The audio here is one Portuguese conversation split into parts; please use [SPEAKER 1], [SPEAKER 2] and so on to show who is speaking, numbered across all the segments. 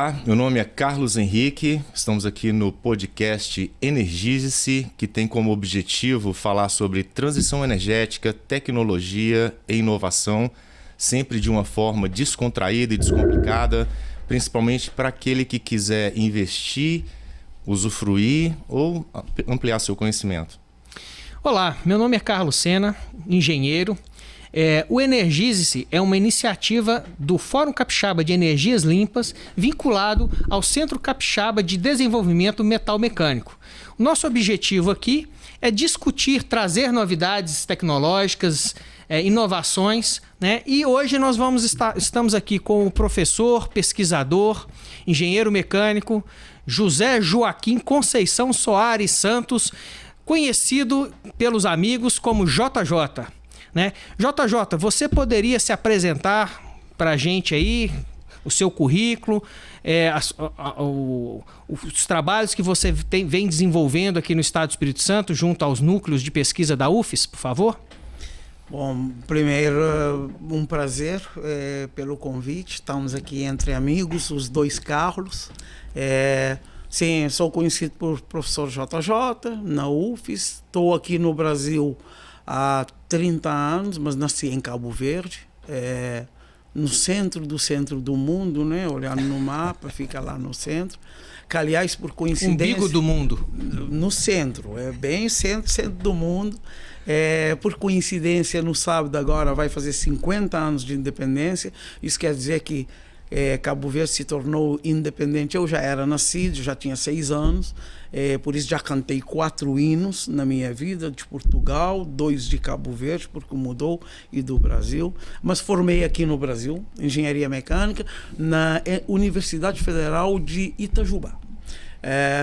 [SPEAKER 1] Olá, meu nome é Carlos Henrique, estamos aqui no podcast Energize-se, que tem como objetivo falar sobre transição energética, tecnologia e inovação, sempre de uma forma descontraída e descomplicada, principalmente para aquele que quiser investir, usufruir ou ampliar seu conhecimento.
[SPEAKER 2] Olá, meu nome é Carlos Sena, engenheiro. O Energize-se é uma iniciativa do Fórum Capixaba de Energias Limpas, vinculado ao Centro Capixaba de Desenvolvimento Metal Mecânico. O nosso objetivo aqui é discutir, trazer novidades tecnológicas, inovações, né? E hoje nós estamos aqui com o professor, pesquisador, engenheiro mecânico, José Joaquim Conceição Soares Santos, conhecido pelos amigos como JJ. Né? JJ, você poderia se apresentar para a gente aí, o seu currículo, os trabalhos que você vem desenvolvendo aqui no Estado do Espírito Santo, junto aos núcleos de pesquisa da UFES, por favor?
[SPEAKER 3] Bom, primeiro, um prazer pelo convite. Estamos aqui entre amigos, os dois Carlos. Sim, sou conhecido por professor JJ, na UFES. Estou aqui no Brasil há 30 anos, mas nasci em Cabo Verde, no centro do mundo, né? Olhando no mapa, fica lá no centro. Que, aliás, por coincidência...
[SPEAKER 2] Umbigo do mundo.
[SPEAKER 3] No centro, bem centro do mundo. Por coincidência, no sábado agora vai fazer 50 anos de independência. Isso quer dizer que Cabo Verde se tornou independente. Eu já era nascido, já tinha 6 anos, por isso já cantei 4 hinos na minha vida, de Portugal, 2 de Cabo Verde, porque mudou, e do Brasil. Mas formei aqui no Brasil, engenharia mecânica, na Universidade Federal de Itajubá.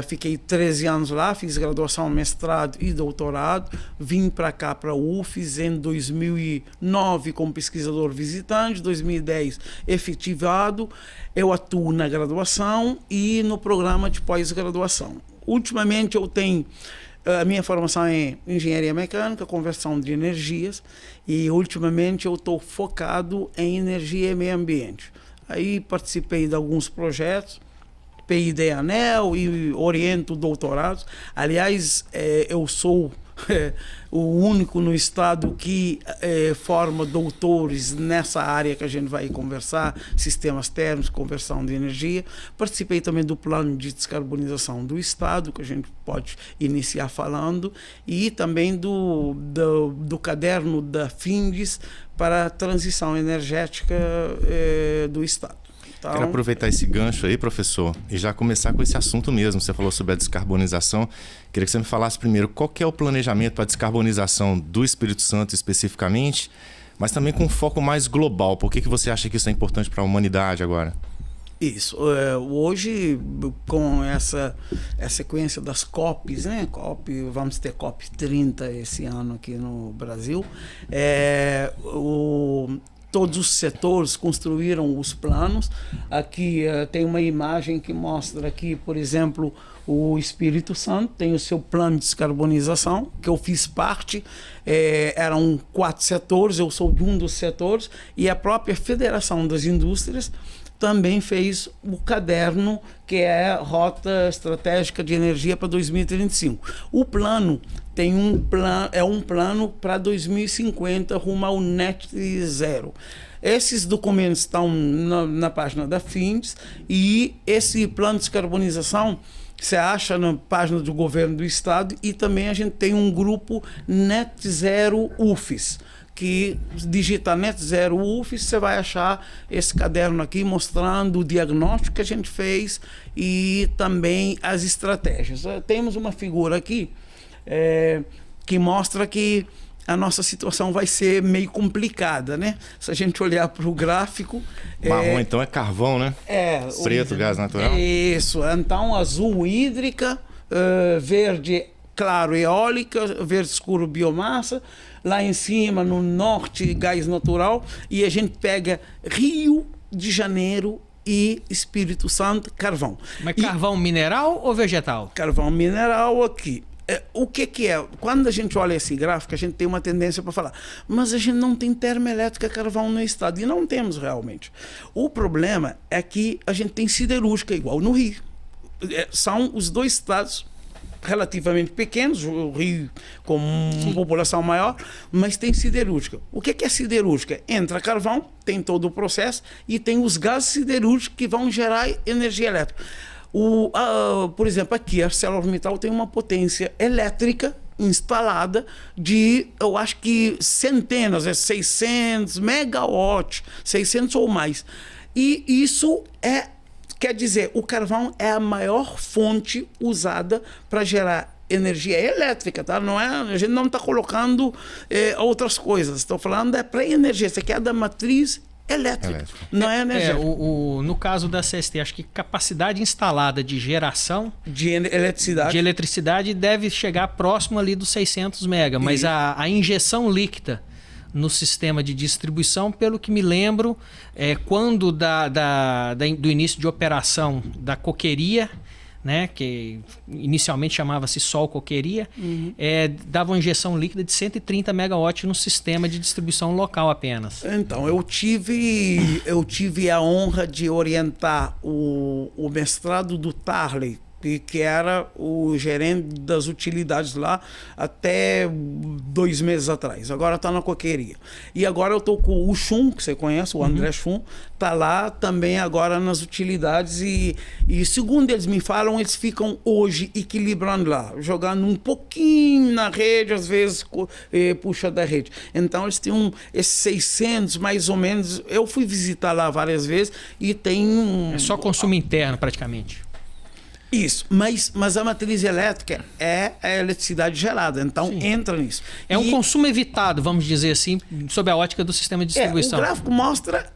[SPEAKER 3] Fiquei 13 anos lá, fiz graduação, mestrado e doutorado. Vim para cá, para a UFES, em 2009 como pesquisador visitante, 2010 efetivado. Eu atuo na graduação e no programa de pós-graduação. Ultimamente eu tenho a minha formação é engenharia mecânica, conversão de energias, e ultimamente eu estou focado em energia e meio ambiente. Aí participei de alguns projetos, PID ANEL, e oriento doutorados. Aliás, eu sou o único no estado que forma doutores nessa área que a gente vai conversar, sistemas térmicos, conversão de energia. Participei também do plano de descarbonização do estado, que a gente pode iniciar falando, e também do caderno da FINDES para a transição energética do estado.
[SPEAKER 1] Quero aproveitar esse gancho aí, professor, e já começar com esse assunto mesmo. Você falou sobre a descarbonização. Queria que você me falasse primeiro qual que é o planejamento para a descarbonização do Espírito Santo especificamente, mas também com um foco mais global. Por que você acha que isso é importante para a humanidade agora?
[SPEAKER 3] Isso. Hoje, com essa sequência das COPs, né? Vamos ter COP 30 esse ano aqui no Brasil. Todos os setores construíram os planos. Aqui tem uma imagem que mostra aqui, por exemplo, o Espírito Santo tem o seu plano de descarbonização, que eu fiz parte. Eram 4 setores, eu sou de um dos setores, e a própria Federação das Indústrias também fez o caderno, que é a Rota Estratégica de Energia para 2035. O plano é um plano para 2050 rumo ao net zero. Esses documentos estão na página da FINDES, e esse plano de descarbonização você acha na página do governo do estado, e também a gente tem um grupo Net Zero UFES, que digita Net Zero UFES, você vai achar esse caderno aqui mostrando o diagnóstico que a gente fez e também as estratégias. Temos uma figura aqui que mostra que a nossa situação vai ser meio complicada, né? Se a gente olhar para o gráfico...
[SPEAKER 1] Marrom, então, é carvão, né? Preto, gás natural.
[SPEAKER 3] Isso. Então, azul, hídrica, verde, claro, eólica, verde escuro, biomassa. Lá em cima, no norte, gás natural. E a gente pega Rio de Janeiro e Espírito Santo, carvão.
[SPEAKER 2] Mas carvão mineral ou vegetal?
[SPEAKER 3] Carvão mineral aqui. O que é? Quando a gente olha esse gráfico, a gente tem uma tendência para falar, mas a gente não tem termoelétrica carvão no estado. E não temos realmente. O problema é que a gente tem siderúrgica igual no Rio. São os dois estados relativamente pequenos, o Rio com uma população maior, mas tem siderúrgica. O que é siderúrgica? Entra carvão, tem todo o processo, e tem os gases siderúrgicos que vão gerar energia elétrica. Por exemplo, aqui a ArcelorMittal tem uma potência elétrica instalada de, eu acho que centenas, 600 megawatts, 600 ou mais. E isso quer dizer, o carvão é a maior fonte usada para gerar energia elétrica, tá? Não é, a gente não está colocando outras coisas. Estou falando para energia. Isso aqui é da matriz elétrica. Não é energia.
[SPEAKER 2] No caso da CST, acho que capacidade instalada de geração
[SPEAKER 3] de eletricidade
[SPEAKER 2] deve chegar próximo ali dos 600 mega, mas a injeção líquida no sistema de distribuição, pelo que me lembro, quando do início de operação da coqueria, né, que inicialmente chamava-se Sol Coqueria, dava uma injeção líquida de 130 megawatts no sistema de distribuição local apenas.
[SPEAKER 3] Então, eu tive a honra de orientar o mestrado do Tarley, que era o gerente das utilidades lá até 2 meses atrás. Agora está na coqueria. E agora eu estou com o Chum, que você conhece, o André Chum, está lá também agora nas utilidades e segundo eles me falam, eles ficam hoje equilibrando lá, jogando um pouquinho na rede, às vezes puxa da rede. Então eles têm esses 600 mais ou menos. Eu fui visitar lá várias vezes e tem...
[SPEAKER 2] É só consumo interno praticamente.
[SPEAKER 3] Isso, mas a matriz elétrica é a eletricidade gerada, então entra nisso.
[SPEAKER 2] É um consumo evitado, vamos dizer assim, sob a ótica do sistema de distribuição.
[SPEAKER 3] O gráfico mostra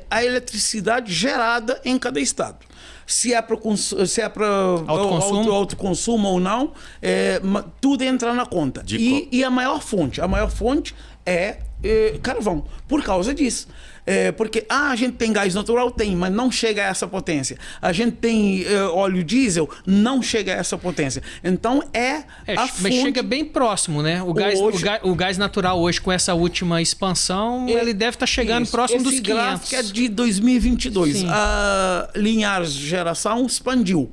[SPEAKER 3] a eletricidade gerada em cada estado. Se é para autoconsumo ou não, tudo entra na conta. E a maior fonte é carvão, por causa disso. Porque a gente tem gás natural, mas não chega a essa potência. A gente tem óleo diesel, não chega a essa potência. Então
[SPEAKER 2] mas chega bem próximo, né? O gás natural hoje, com essa última expansão, ele deve estar chegando próximo dos 500. Esse
[SPEAKER 3] gráfico é de 2022. A Linhares Geração expandiu.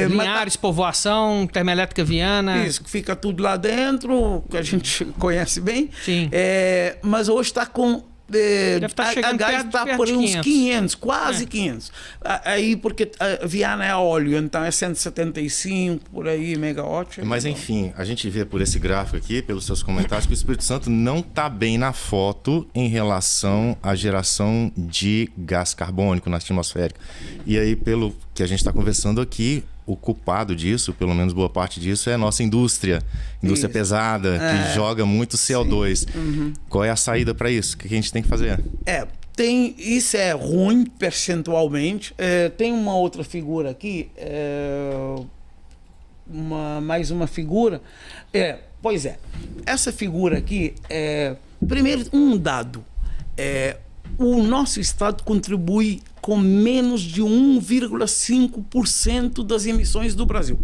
[SPEAKER 2] Linhares, Povoação, Termoelétrica Viana.
[SPEAKER 3] Isso, que fica tudo lá dentro, que a gente conhece bem.
[SPEAKER 2] Sim.
[SPEAKER 3] Mas hoje está com...
[SPEAKER 2] Deve estar chegando
[SPEAKER 3] a gás está por uns 500, quase 500. Aí, porque a Viana é óleo, então é 175 por aí, megawatt.
[SPEAKER 1] Mas enfim, a gente vê por esse gráfico aqui, pelos seus comentários, que o Espírito Santo não está bem na foto em relação à geração de gás carbônico na atmosférica. E aí, pelo que a gente está conversando aqui, o culpado disso, pelo menos boa parte disso, é a nossa indústria pesada, que joga muito CO2. Qual é a saída para isso? O que a gente tem que fazer?
[SPEAKER 3] Isso é ruim percentualmente. Tem uma outra figura aqui, mais uma figura. Essa figura aqui, primeiro um dado. O nosso estado contribui com menos de 1,5% das emissões do Brasil.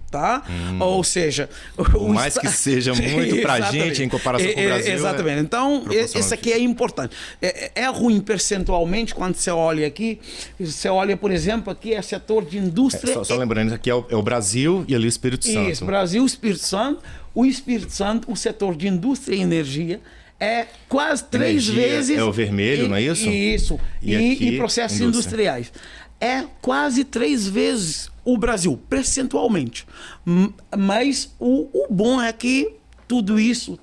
[SPEAKER 3] Tá? Ou seja...
[SPEAKER 1] Por mais que seja muito para a gente em comparação com o Brasil...
[SPEAKER 3] Exatamente. Então, isso aqui é importante. É ruim percentualmente quando você olha aqui. Você olha, por exemplo, aqui é setor de indústria...
[SPEAKER 1] Só lembrando, aqui é o Brasil e ali o Espírito Santo.
[SPEAKER 3] Isso, Brasil, Espírito Santo. O Espírito Santo, o setor de indústria e energia... é quase 3 vezes...
[SPEAKER 1] É o vermelho, não é isso?
[SPEAKER 3] Isso. E processos industriais. É quase 3 vezes o Brasil, percentualmente. Mas o bom é que tudo isso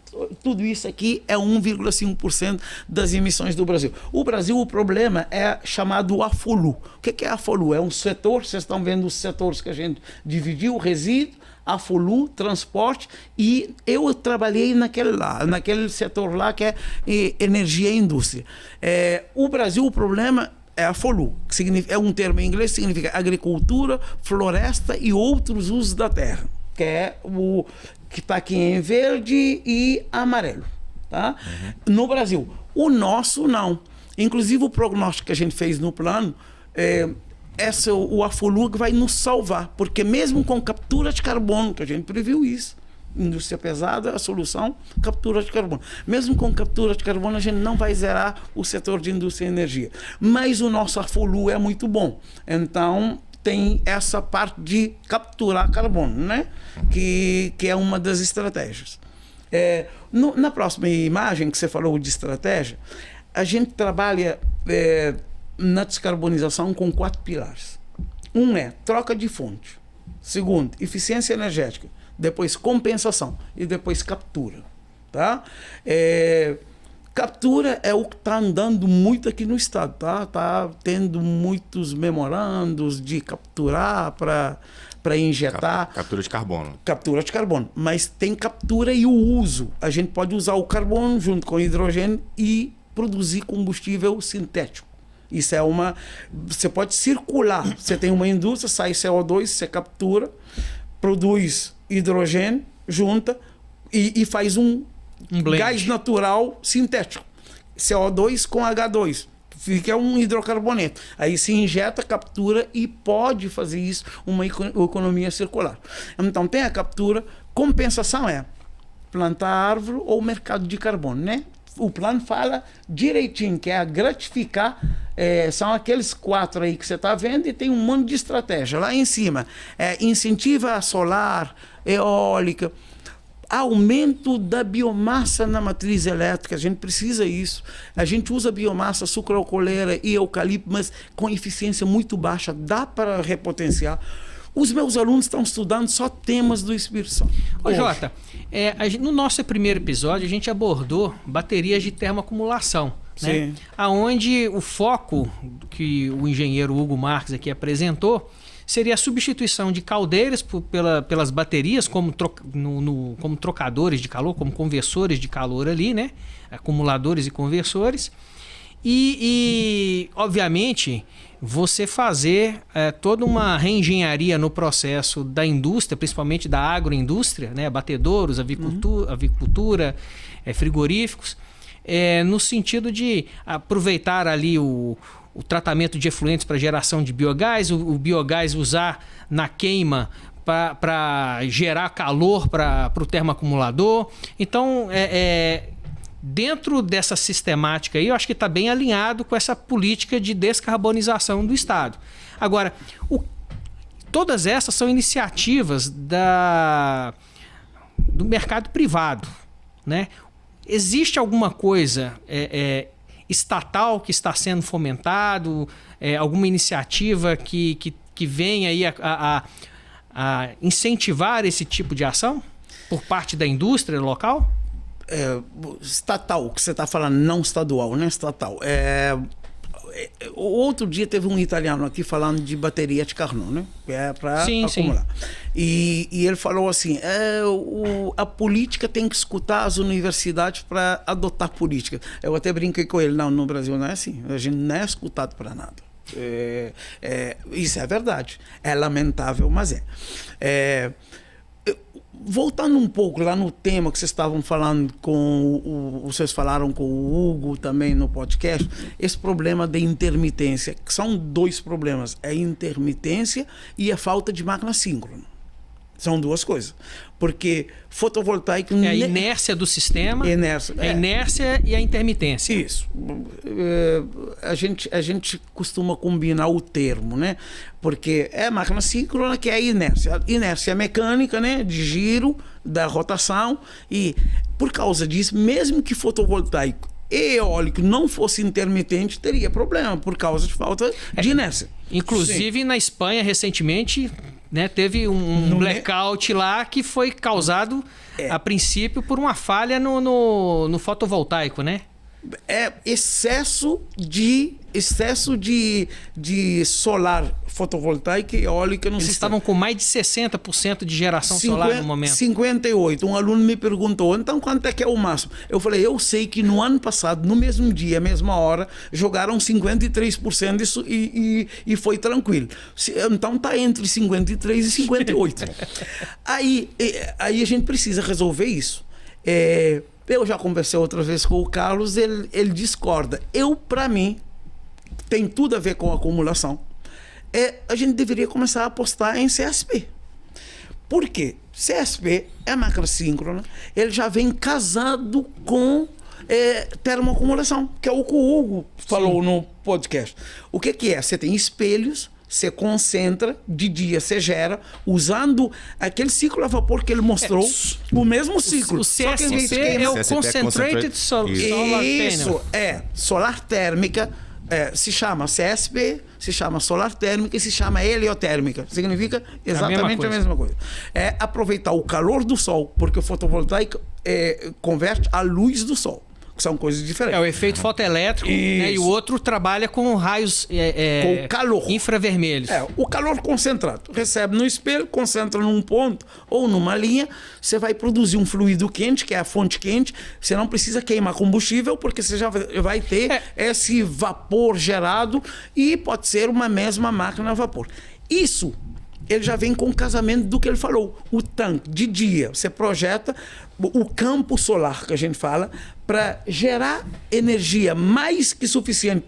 [SPEAKER 3] aqui é 1,5% das emissões do Brasil. O Brasil, o problema é chamado AFOLU. O que é AFOLU? É um setor, vocês estão vendo os setores que a gente dividiu, resíduo, AFOLU, transporte, e eu trabalhei naquele setor lá que é energia e indústria. O Brasil, o problema é AFOLU, que significa, é um termo em inglês, significa agricultura, floresta e outros usos da terra, que é o que está aqui em verde e amarelo. Tá? No Brasil. O nosso não. Inclusive o prognóstico que a gente fez no plano o AFOLU vai nos salvar, porque mesmo com captura de carbono, que a gente previu isso, indústria pesada, a solução, captura de carbono. Mesmo com captura de carbono, a gente não vai zerar o setor de indústria e energia. Mas o nosso AFOLU é muito bom. Então, tem essa parte de capturar carbono, né? Que é uma das estratégias. Na próxima imagem que você falou de estratégia, a gente trabalha na descarbonização com 4 pilares. Um é troca de fonte. Segundo, eficiência energética. Depois compensação e depois captura, tá? Captura é o que está andando muito aqui no estado, tá? Tá tendo muitos memorandos de capturar para injetar.
[SPEAKER 1] Captura de carbono.
[SPEAKER 3] Captura de carbono. Mas tem captura e o uso. A gente pode usar o carbono junto com o hidrogênio e produzir combustível sintético. Isso é uma... Você pode circular. Você tem uma indústria, sai CO2, você captura, produz hidrogênio, junta e faz um gás natural sintético. CO2 com H2. Fica um hidrocarboneto. Aí se injeta, captura e pode fazer isso uma economia circular. Então tem a captura. Compensação é plantar árvore ou mercado de carbono, né? O plano fala direitinho, que é gratificar. São aqueles 4 aí que você está vendo e tem um monte de estratégia. Lá em cima, incentiva a solar, eólica, aumento da biomassa na matriz elétrica. A gente precisa isso. A gente usa biomassa, sucroalcooleira e eucalipto, mas com eficiência muito baixa. Dá para repotenciar. Os meus alunos estão estudando só temas do Espírito Santo.
[SPEAKER 2] Ô Jota, no nosso primeiro episódio a gente abordou baterias de termoacumulação, né? Aonde o foco que o engenheiro Hugo Marques aqui apresentou seria a substituição de caldeiras pelas baterias como trocadores de calor, como conversores de calor ali, né? Acumuladores e conversores. E obviamente, você fazer toda uma reengenharia no processo da indústria, principalmente da agroindústria, né? Abatedouros, avicultura, frigoríficos, no sentido de aproveitar ali o tratamento de efluentes para geração de biogás, o biogás usar na queima para gerar calor para o termoacumulador. Então, dentro dessa sistemática aí, eu acho que está bem alinhado com essa política de descarbonização do Estado. Agora, todas essas são iniciativas do mercado privado, né? Existe alguma coisa estatal que está sendo fomentado, alguma iniciativa que vem aí a incentivar esse tipo de ação por parte da indústria local?
[SPEAKER 3] Estatal, que você está falando, não estadual, né? Estatal. Outro dia teve um italiano aqui falando de bateria de carvão, né? Para acumular. E ele falou assim, a política tem que escutar as universidades para adotar política. Eu até brinquei com ele, não, no Brasil não é assim, a gente não é escutado para nada. Isso é verdade, é lamentável, mas voltando um pouco lá no tema que vocês estavam falando vocês falaram com o Hugo também no podcast, esse problema da intermitência, que são 2 problemas, a intermitência e a falta de máquina síncrona. São 2 coisas. Porque fotovoltaico...
[SPEAKER 2] a inércia do sistema, a inércia e a intermitência.
[SPEAKER 3] Isso. A gente costuma combinar o termo, né? Porque é máquina síncrona, que é a inércia. A inércia mecânica, né? De giro, da rotação. E por causa disso, mesmo que fotovoltaico e eólico não fosse intermitente, teria problema, por causa de falta de inércia.
[SPEAKER 2] Inclusive, na Espanha, recentemente... né, teve um blackout lá que foi causado, a princípio, por uma falha no fotovoltaico, né? Excesso de
[SPEAKER 3] solar fotovoltaica e eólica no sistema.
[SPEAKER 2] Eles estavam com mais de 60% de geração solar no momento.
[SPEAKER 3] 58%. Um aluno me perguntou, então quanto é que é o máximo? Eu falei, eu sei que no ano passado, no mesmo dia, mesma hora, jogaram 53% disso e foi tranquilo. Então está entre 53% e 58%. Aí a gente precisa resolver isso. Eu já conversei outra vez com o Carlos, ele discorda. Para mim, tem tudo a ver com acumulação. a gente deveria começar a apostar em CSP. Por quê? CSP é máquina síncrona, ele já vem casado com termoacumulação, que é o que o Hugo falou no podcast. O que é? Você tem espelhos, você concentra, de dia você gera, usando aquele ciclo a vapor que ele mostrou, o mesmo ciclo.
[SPEAKER 2] O CSP é o Concentrated Solar Panel.
[SPEAKER 3] Isso, solar térmica, se chama CSP, se chama solar térmica e se chama heliotérmica. Significa exatamente a mesma coisa. É aproveitar o calor do sol, porque o fotovoltaico converte a luz do sol. São coisas diferentes.
[SPEAKER 2] É o efeito fotoelétrico, né? E o outro trabalha com raios
[SPEAKER 3] com calor
[SPEAKER 2] infravermelhos.
[SPEAKER 3] O calor concentrado. Recebe no espelho, concentra num ponto ou numa linha, você vai produzir um fluido quente, que é a fonte quente. Você não precisa queimar combustível, porque você já vai ter esse vapor gerado e pode ser uma mesma máquina a vapor. Isso, ele já vem com o casamento do que ele falou. O tanque, de dia, você projeta o campo solar, que a gente fala, para gerar energia mais que suficiente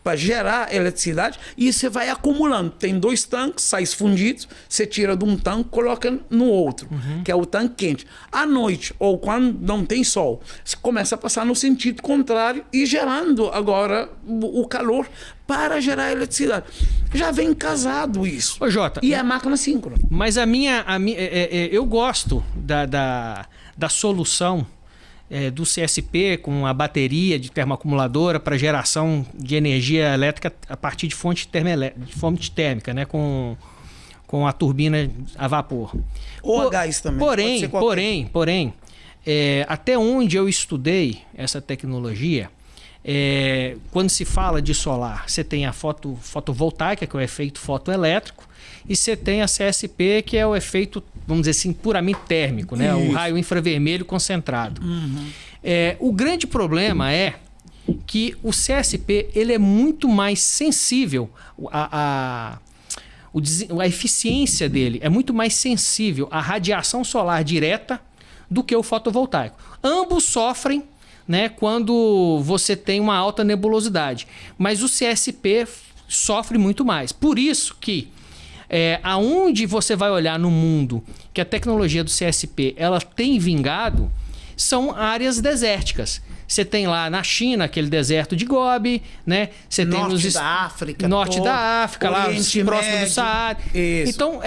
[SPEAKER 3] para gerar eletricidade, e você vai acumulando. Tem 2 tanques, sais fundidos, você tira de um tanque, coloca no outro, que é o tanque quente. À noite, ou quando não tem sol, você começa a passar no sentido contrário e gerando agora o calor para gerar eletricidade. Já vem casado isso.
[SPEAKER 2] Ô, Jota,
[SPEAKER 3] e é máquina síncrona.
[SPEAKER 2] Mas eu gosto da solução do CSP com a bateria de termoacumuladora para geração de energia elétrica a partir de fonte térmica, né? Com a turbina a vapor.
[SPEAKER 3] Ou a gás também.
[SPEAKER 2] Porém, até onde eu estudei essa tecnologia, quando se fala de solar, você tem a fotovoltaica, que é o efeito fotoelétrico, e você tem a CSP, que é o efeito, vamos dizer assim, puramente térmico, né? O raio infravermelho concentrado. O grande problema é que o CSP ele é muito mais sensível, a eficiência dele é muito mais sensível à radiação solar direta do que o fotovoltaico. Ambos sofrem, né, quando você tem uma alta nebulosidade, mas o CSP sofre muito mais. Por isso que aonde você vai olhar no mundo que a tecnologia do CSP ela tem vingado são áreas desérticas. Você tem lá na China aquele deserto de Gobi, né? Você tem norte da África, lá próximo do Saara.
[SPEAKER 3] Isso.
[SPEAKER 2] Então,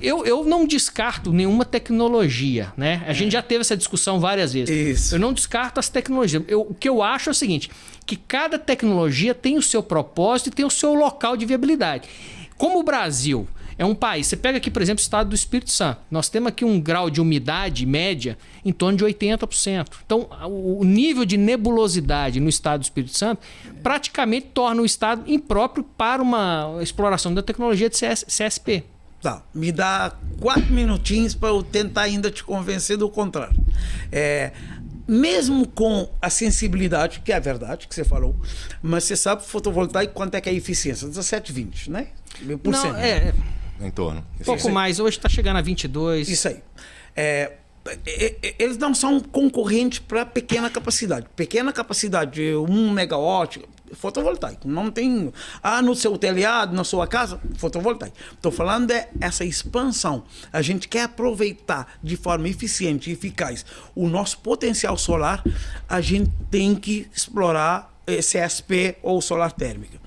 [SPEAKER 2] eu não descarto nenhuma tecnologia, né? A gente já teve essa discussão várias vezes.
[SPEAKER 3] Isso.
[SPEAKER 2] Eu não descarto as tecnologias. O que eu acho é o seguinte, que cada tecnologia tem o seu propósito e tem o seu local de viabilidade. Como o Brasil é um país, você pega aqui, por exemplo, o estado do Espírito Santo. Nós temos aqui um grau de umidade média em torno de 80%. Então, o nível de nebulosidade no estado do Espírito Santo praticamente torna o estado impróprio para uma exploração da tecnologia de CSP.
[SPEAKER 3] Tá, me dá 4 minutinhos para eu tentar ainda te convencer do contrário. Mesmo com a sensibilidade, que é a verdade que você falou, mas você sabe fotovoltaico quanto é que é a eficiência? 17,20, né?
[SPEAKER 2] Não,
[SPEAKER 1] em torno.
[SPEAKER 2] Pouco mais, hoje está chegando a 22.
[SPEAKER 3] Isso aí. Eles não são concorrentes para pequena capacidade. Pequena capacidade de 1 megawatt, fotovoltaico. Não tem... no seu telhado, na sua casa, fotovoltaico. Estou falando essa expansão. A gente quer aproveitar de forma eficiente e eficaz o nosso potencial solar, a gente tem que explorar CSP ou solar térmica.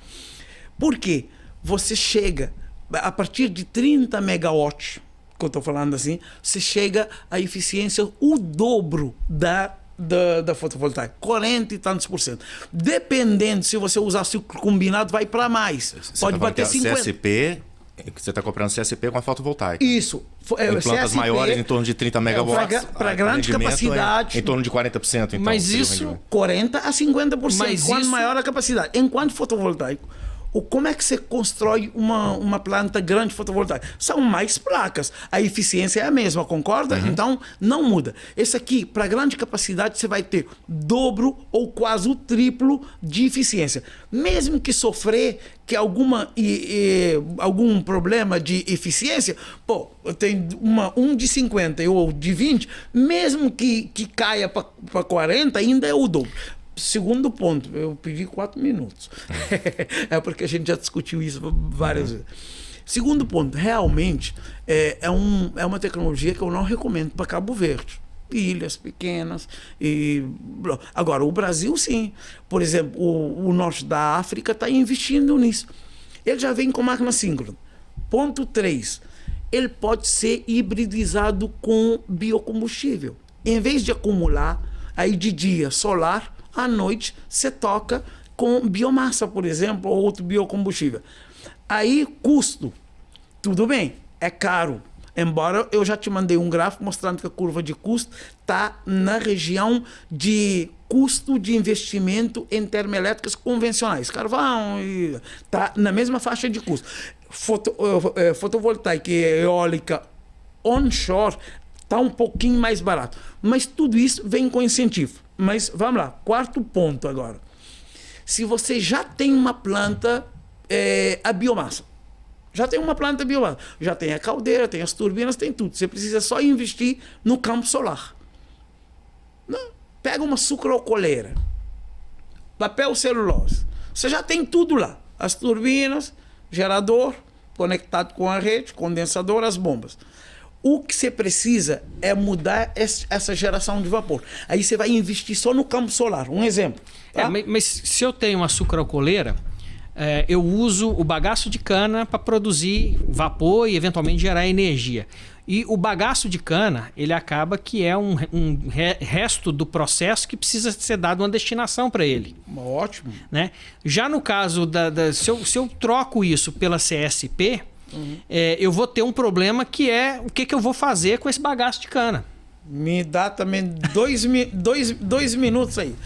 [SPEAKER 3] Por quê? Você chega... A partir de 30 megawatts, que eu estou falando assim, você chega à eficiência o dobro da fotovoltaica, 40 e tantos %. Dependendo, se você usar ciclo combinado, vai para mais. Pode bater 50.
[SPEAKER 1] CSP, você está comprando CSP com a fotovoltaica.
[SPEAKER 3] Isso.
[SPEAKER 1] Em plantas maiores, em torno de 30 megawatts.
[SPEAKER 3] Para grande capacidade.
[SPEAKER 1] Em torno de 40%. Então,
[SPEAKER 2] mas isso...
[SPEAKER 3] 40 a 50%.
[SPEAKER 2] Mas
[SPEAKER 3] quanto
[SPEAKER 2] isso...
[SPEAKER 3] maior a capacidade. Enquanto fotovoltaico, como é que você constrói uma planta grande fotovoltaica? São mais placas. A eficiência é a mesma, concorda? Então, não muda. Esse aqui, para grande capacidade, você vai ter dobro ou quase o triplo de eficiência. Mesmo que sofrer algum problema de eficiência, tem um de 50 ou de 20, mesmo que caia para 40, ainda é o dobro. Segundo ponto, eu pedi 4 minutos. É porque a gente já discutiu isso várias vezes. Segundo ponto, realmente é uma tecnologia que eu não recomendo para Cabo Verde. Ilhas pequenas. Agora, o Brasil, sim. Por exemplo, o norte da África está investindo nisso. Ele já vem com máquina síncrona. Ponto 3. Ele pode ser hibridizado com biocombustível. Em vez de acumular, aí de dia solar, à noite você toca com biomassa, por exemplo, ou outro biocombustível. Aí, custo. Tudo bem, é caro. Embora eu já te mandei um gráfico mostrando que a curva de custo está na região de custo de investimento em termoelétricas convencionais. Carvão está na mesma faixa de custo. Fotovoltaica e eólica onshore está um pouquinho mais barato. Mas tudo isso vem com incentivo. Mas vamos lá, quarto ponto agora. Se você já tem uma planta, a biomassa. Já tem uma planta biomassa, já tem a caldeira, tem as turbinas, tem tudo. Você precisa só investir no campo solar. Não. Pega uma sucrocoleira, papel celulose. Você já tem tudo lá. As turbinas, gerador, conectado com a rede, condensador, as bombas. O que você precisa é mudar essa geração de vapor. Aí você vai investir só no campo solar. Um exemplo. Tá?
[SPEAKER 2] Mas se eu tenho uma sucrocoleira, eu uso o bagaço de cana para produzir vapor e eventualmente gerar energia. E o bagaço de cana, ele acaba que é um resto do processo que precisa ser dado uma destinação para ele.
[SPEAKER 3] Ótimo.
[SPEAKER 2] Né? Já no caso, se eu troco isso pela CSP, eu vou ter um problema que é o que eu vou fazer com esse bagaço de cana.
[SPEAKER 3] Me dá também dois minutos aí.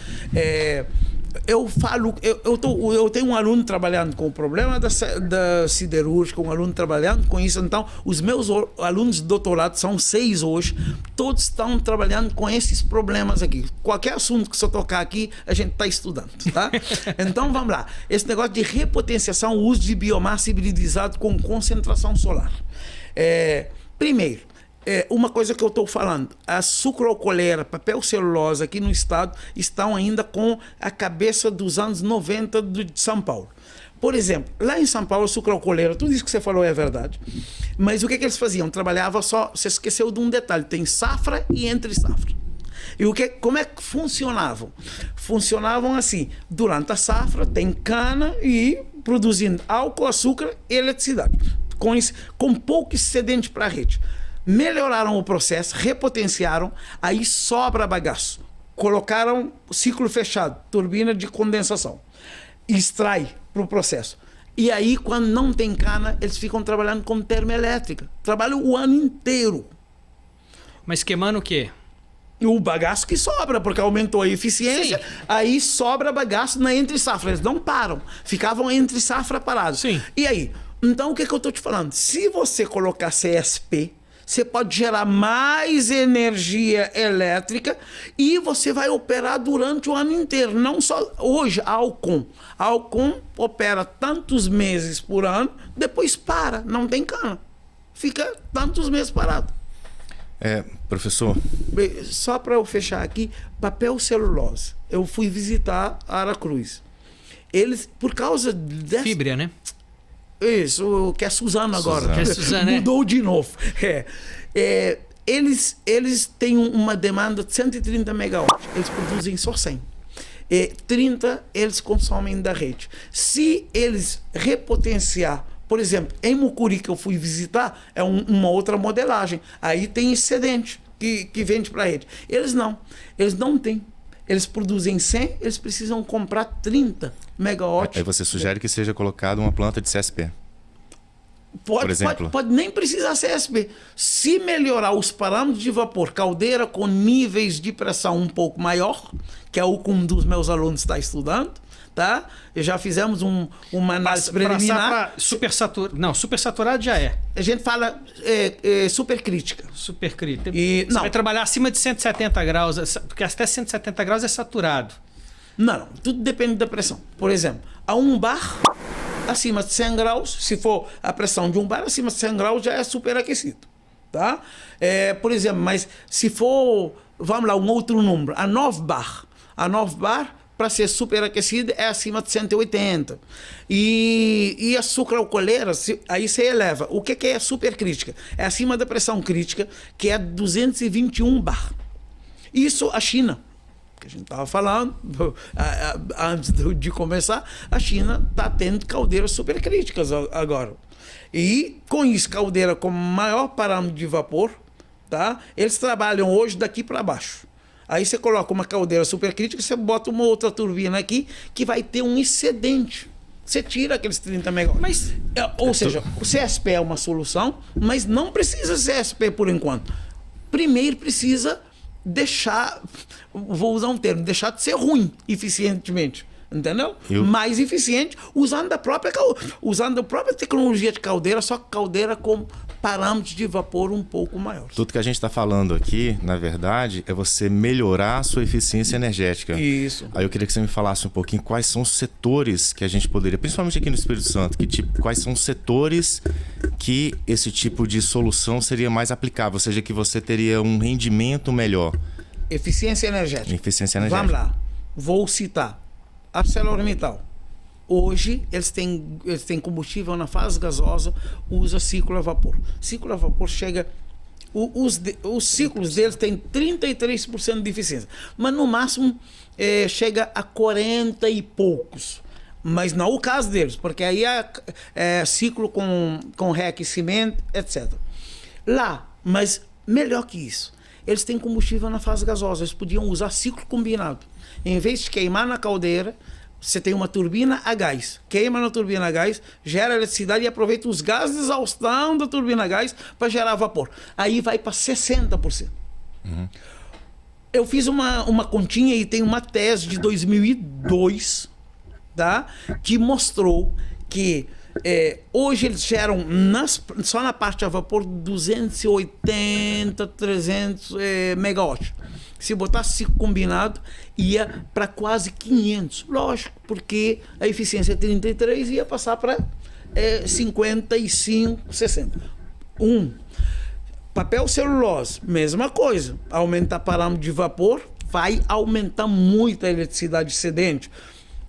[SPEAKER 3] Eu falo, eu tenho um aluno trabalhando com o problema da siderúrgica, um aluno trabalhando com isso. Então, os meus alunos de doutorado, são 6 hoje, todos estão trabalhando com esses problemas aqui. Qualquer assunto que você tocar aqui, a gente está estudando, tá? Então, vamos lá. Esse negócio de repotenciação, o uso de biomassa hibridizado com concentração solar. Primeiro, uma coisa que eu estou falando, a sucrocoleira, papel celulose aqui no estado estão ainda com a cabeça dos anos 90 de São Paulo. Por exemplo, lá em São Paulo, a sucrocoleira, tudo isso que você falou é verdade, mas o que eles faziam? Trabalhava só, você esqueceu de um detalhe, tem safra e entre safra. E como é que funcionavam? Funcionavam assim, durante a safra tem cana e produzindo álcool, açúcar e eletricidade, com pouco excedente para a rede. Melhoraram o processo, repotenciaram, aí sobra bagaço. Colocaram ciclo fechado, turbina de condensação. Extrai para o processo. E aí, quando não tem cana, eles ficam trabalhando com termoelétrica. Trabalham o ano inteiro.
[SPEAKER 2] Mas queimando o quê?
[SPEAKER 3] O bagaço que sobra, porque aumentou a eficiência. Sim. Aí sobra bagaço na entre safra. Eles não param. Ficavam entre safra parados.
[SPEAKER 2] Sim.
[SPEAKER 3] E aí? Então, o que eu estou te falando? Se você colocar CSP, você pode gerar mais energia elétrica e você vai operar durante o ano inteiro. Não só hoje, a Alcon. A Alcon opera tantos meses por ano, depois para, não tem cana. Fica tantos meses parado.
[SPEAKER 1] Professor.
[SPEAKER 3] Só para eu fechar aqui, papel celulose. Eu fui visitar a Aracruz. Eles, por causa dessa...
[SPEAKER 2] Fibra, né?
[SPEAKER 3] Isso, que é Suzano agora.
[SPEAKER 2] Que é Suzano,
[SPEAKER 3] mudou de novo. Eles têm uma demanda de 130 megawatts. Eles produzem só 100. 30 eles consomem da rede. Se eles repotenciar, por exemplo, em Mucuri, que eu fui visitar, é uma outra modelagem. Aí tem excedente que vende para a rede. Eles não têm. Eles produzem 100, eles precisam comprar 30 megawatts.
[SPEAKER 1] Aí você sugere que seja colocada uma planta de CSP? Por exemplo.
[SPEAKER 3] Pode nem precisar CSP. Se melhorar os parâmetros de vapor, caldeira com níveis de pressão um pouco maior, que é o que um dos meus alunos está estudando, tá? E já fizemos uma análise preliminar.
[SPEAKER 2] Supersaturado já é.
[SPEAKER 3] A gente fala supercrítica.
[SPEAKER 2] Supercrítica.
[SPEAKER 3] Você
[SPEAKER 2] vai trabalhar acima de 170 graus, porque até 170 graus é saturado.
[SPEAKER 3] Não, tudo depende da pressão. Por exemplo, a 1 bar, acima de 100 graus, se for a pressão de 1 bar, acima de 100 graus já é superaquecido. Tá? Por exemplo, mas se for, vamos lá, um outro número, a 9 bar. A 9 bar, para ser superaquecida é acima de 180. E a sucralcooleira, aí você eleva. O que é supercrítica? É acima da pressão crítica, que é 221 bar. Isso a China, que a gente estava falando antes de começar, a China está tendo caldeiras supercríticas agora. E com isso, caldeira com maior parâmetro de vapor, tá? Eles trabalham hoje daqui para baixo. Aí você coloca uma caldeira supercrítica, você bota uma outra turbina aqui que vai ter um excedente. Você tira aqueles 30 megawatts. Ou seja, o CSP é uma solução, mas não precisa CSP por enquanto. Primeiro precisa deixar, vou usar um termo, deixar de ser ruim eficientemente. Entendeu? Mais eficiente, usando a própria tecnologia de caldeira, só que caldeira com parâmetros de vapor um pouco maiores.
[SPEAKER 1] Tudo que a gente está falando aqui, na verdade, é você melhorar a sua eficiência energética.
[SPEAKER 3] Isso.
[SPEAKER 1] Aí eu queria que você me falasse um pouquinho quais são os setores que a gente poderia, principalmente aqui no Espírito Santo, quais são os setores que esse tipo de solução seria mais aplicável, ou seja, que você teria um rendimento melhor.
[SPEAKER 3] Eficiência energética.
[SPEAKER 1] Eficiência energética.
[SPEAKER 3] Vamos lá. Vou citar. ArcelorMittal. Hoje, eles têm combustível na fase gasosa, usa ciclo a vapor. Ciclo a vapor chega... Os ciclos deles têm 33% de eficiência. Mas, no máximo, chega a 40 e poucos. Mas não o caso deles, porque aí é ciclo com reaquecimento, etc. Lá, mas melhor que isso, eles têm combustível na fase gasosa. Eles podiam usar ciclo combinado. Em vez de queimar na caldeira, você tem uma turbina a gás. Queima na turbina a gás, gera eletricidade e aproveita os gases de exaustão da turbina a gás para gerar vapor. Aí vai para 60%. Uhum. Eu fiz uma continha e tem uma tese de 2002, tá? Que mostrou que hoje eles geram só na parte a vapor 280, 300 megawatts. Se botasse ciclo combinado, ia para quase 500. Lógico, porque a eficiência é 33 e ia passar para 55, 60. Papel celulose, mesma coisa. Aumentar parâmetro de vapor, vai aumentar muito a eletricidade excedente.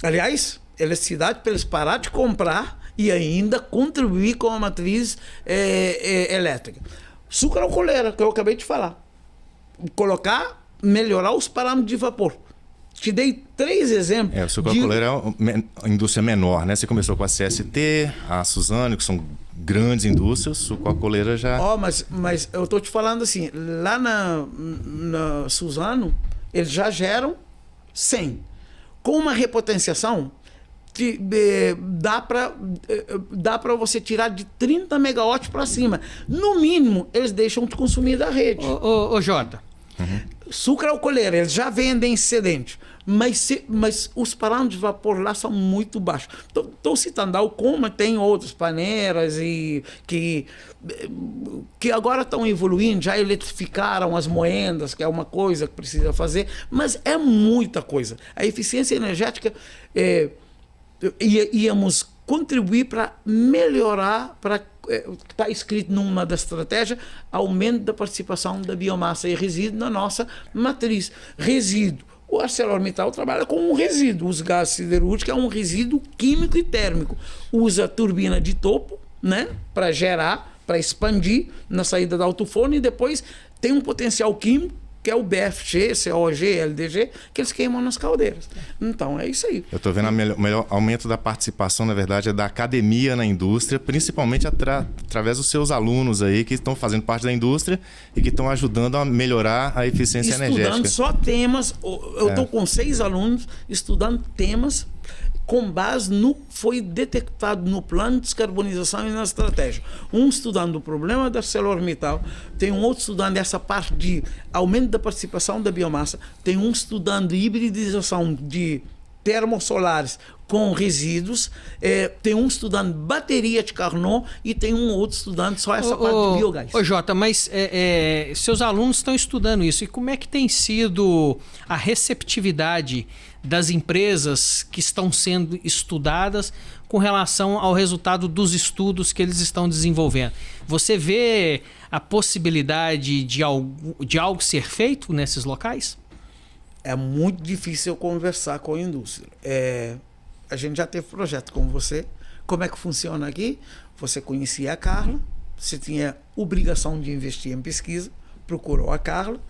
[SPEAKER 3] Aliás, eletricidade para eles parar de comprar e ainda contribuir com a matriz elétrica. Sucralcooleira, que eu acabei de falar. Melhorar os parâmetros de vapor. Te dei 3 exemplos.
[SPEAKER 1] O sucralcooleira é a indústria menor, né? Você começou com a CST, a Suzano, que são grandes indústrias, sucralcooleira já...
[SPEAKER 3] Mas eu estou te falando assim, lá na Suzano, eles já geram 100. Com uma repotenciação, dá para você tirar de 30 megawatts para cima. No mínimo, eles deixam de consumir da rede.
[SPEAKER 2] Ô Jota.
[SPEAKER 1] Uhum.
[SPEAKER 3] Sucralcooleira, eles já vendem excedente, mas os parâmetros de vapor lá são muito baixos. Estou citando a Alcoma, tem outras paneiras que agora estão evoluindo, já eletrificaram as moendas, que é uma coisa que precisa fazer, mas é muita coisa. A eficiência energética, íamos contribuir para melhorar, está escrito numa das estratégias, aumento da participação da biomassa e resíduo na nossa matriz. Resíduo. O ArcelorMittal trabalha com um resíduo. Os gases siderúrgicos é um resíduo químico e térmico. Usa turbina de topo, né, para gerar, para expandir na saída da autoforno e depois tem um potencial químico que é o BFG, COG, LDG, que eles queimam nas caldeiras. Então, é isso aí.
[SPEAKER 1] Eu estou vendo o melhor aumento da participação, na verdade, é da academia na indústria, principalmente através dos seus alunos aí, que estão fazendo parte da indústria e que estão ajudando a melhorar a eficiência energética.
[SPEAKER 3] Estudando só temas, eu estou com 6 alunos estudando temas com base no foi detectado no plano de descarbonização e na estratégia. Um estudando o problema da ArcelorMittal, tem um outro estudando essa parte de aumento da participação da biomassa, tem um estudando hibridização de termosolares com resíduos, tem um estudando bateria de Carnot e tem um outro estudando só essa parte de biogás.
[SPEAKER 2] Ô Jota, mas seus alunos estão estudando isso, e como é que tem sido a receptividade das empresas que estão sendo estudadas com relação ao resultado dos estudos que eles estão desenvolvendo? Você vê a possibilidade de algo ser feito nesses locais?
[SPEAKER 3] é muito difícil conversar com a indústria. A gente já teve projeto com você. Como é que funciona aqui? Você conhecia a Carla, você tinha obrigação de investir em pesquisa, procurou a Carla,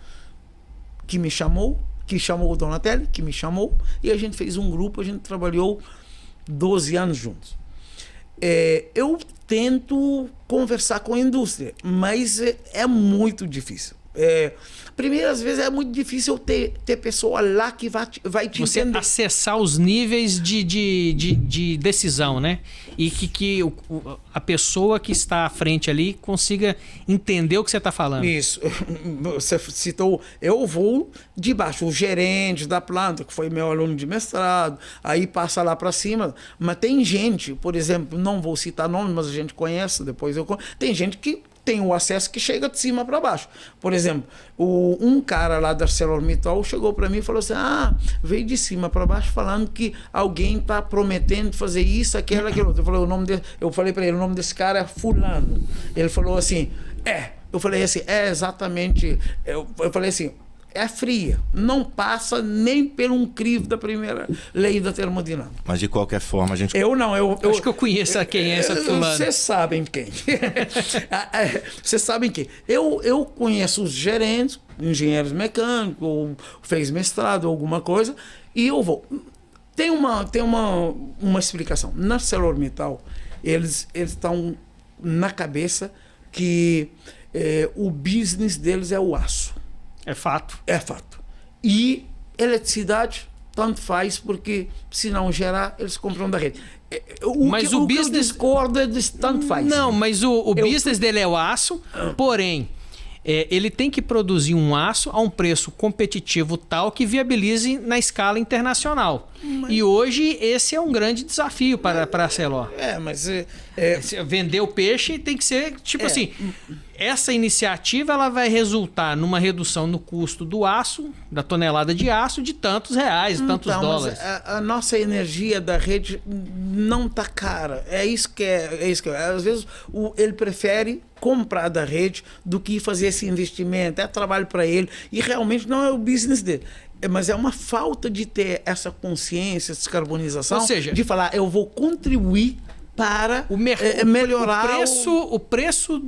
[SPEAKER 3] que me chamou, que chamou o Donatelli, que me chamou, e a gente fez um grupo, a gente trabalhou 12 anos juntos. Eu tento conversar com a indústria, mas é muito difícil. Primeiro, às vezes é muito difícil ter pessoa lá que vai te
[SPEAKER 2] você
[SPEAKER 3] entender.
[SPEAKER 2] acessar os níveis de decisão, né? E que a pessoa que está à frente ali consiga entender o que você está falando.
[SPEAKER 3] Isso. Você citou, eu vou de baixo, o gerente da planta, que foi meu aluno de mestrado, aí passa lá para cima. Mas tem gente, por exemplo, não vou citar nome, mas a gente conhece, depois tem gente que tem o acesso que chega de cima para baixo. Por exemplo, um cara lá da ArcelorMittal chegou para mim e falou assim, veio de cima para baixo falando que alguém está prometendo fazer isso, aquilo, aquilo. Eu falei para ele, o nome desse cara é fulano. Ele falou assim, eu falei assim, exatamente. Eu falei assim, é fria, não passa nem por um crivo da primeira lei da termodinâmica.
[SPEAKER 1] Mas de qualquer forma a gente...
[SPEAKER 2] Eu acho que eu conheço quem é essa fulana.
[SPEAKER 3] Vocês sabem quem. Vocês sabem quem. Eu conheço os gerentes, engenheiros mecânicos, ou fez mestrado, alguma coisa, e eu vou. Tem uma explicação. Na ArcelorMittal, eles estão na cabeça que o business deles é o aço.
[SPEAKER 2] É fato.
[SPEAKER 3] É fato. E eletricidade, tanto faz, porque se não gerar, eles compram da rede.
[SPEAKER 2] Mas o business...
[SPEAKER 3] que eu discordo é de tanto faz.
[SPEAKER 2] Não, mas o business dele é o aço, porém, ele tem que produzir um aço a um preço competitivo tal que viabilize na escala internacional. E hoje esse é um grande desafio para a Arcelor. Vender o peixe tem que ser, tipo assim... Essa iniciativa ela vai resultar numa redução no custo do aço, da tonelada de aço, de tantos reais, tantos dólares.
[SPEAKER 3] A nossa energia da rede não está cara. É isso que é. Às vezes ele prefere comprar da rede do que fazer esse investimento. É trabalho para ele e realmente não é o business dele. Mas é uma falta de ter essa consciência, essa descarbonização,
[SPEAKER 2] ou seja,
[SPEAKER 3] de falar, eu vou contribuir para melhorar
[SPEAKER 2] o preço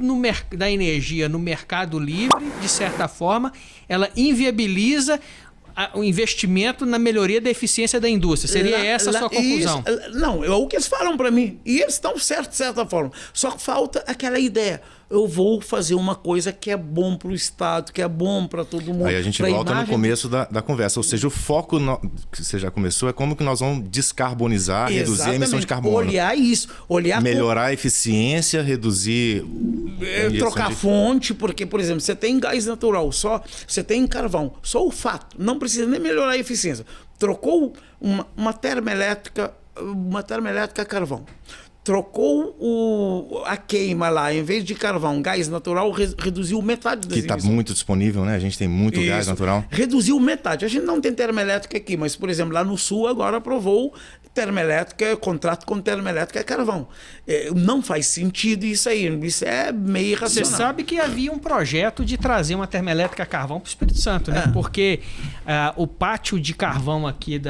[SPEAKER 2] da energia no mercado livre, de certa forma, ela inviabiliza o investimento na melhoria da eficiência da indústria. Seria essa a sua conclusão?
[SPEAKER 3] Não, é o que eles falam para mim. E eles estão certos, de certa forma. Só que falta aquela ideia. Eu vou fazer uma coisa que é bom para o Estado, que é bom para todo mundo.
[SPEAKER 1] Aí a gente volta no começo da conversa. Ou seja, o foco que você já começou é como que nós vamos descarbonizar, reduzir a emissão de carbono.
[SPEAKER 3] Olhar
[SPEAKER 1] melhorar a eficiência, reduzir...
[SPEAKER 3] trocar fonte, porque, por exemplo, você tem gás natural, você tem carvão, só o fato, não precisa nem melhorar a eficiência. Trocou uma termoelétrica a carvão. Trocou a queima lá, em vez de carvão, gás natural, reduziu metade das emissões.
[SPEAKER 1] Que está muito disponível, né? A gente tem muito gás natural.
[SPEAKER 3] Reduziu metade. A gente não tem termoelétrica aqui, mas, por exemplo, lá no Sul agora aprovou termoelétrica, contrato com termoelétrica é carvão. Não faz sentido isso aí. Isso é meio irracional.
[SPEAKER 2] Você sabe que havia um projeto de trazer uma termoelétrica a carvão para o Espírito Santo, né? Porque o pátio de carvão aqui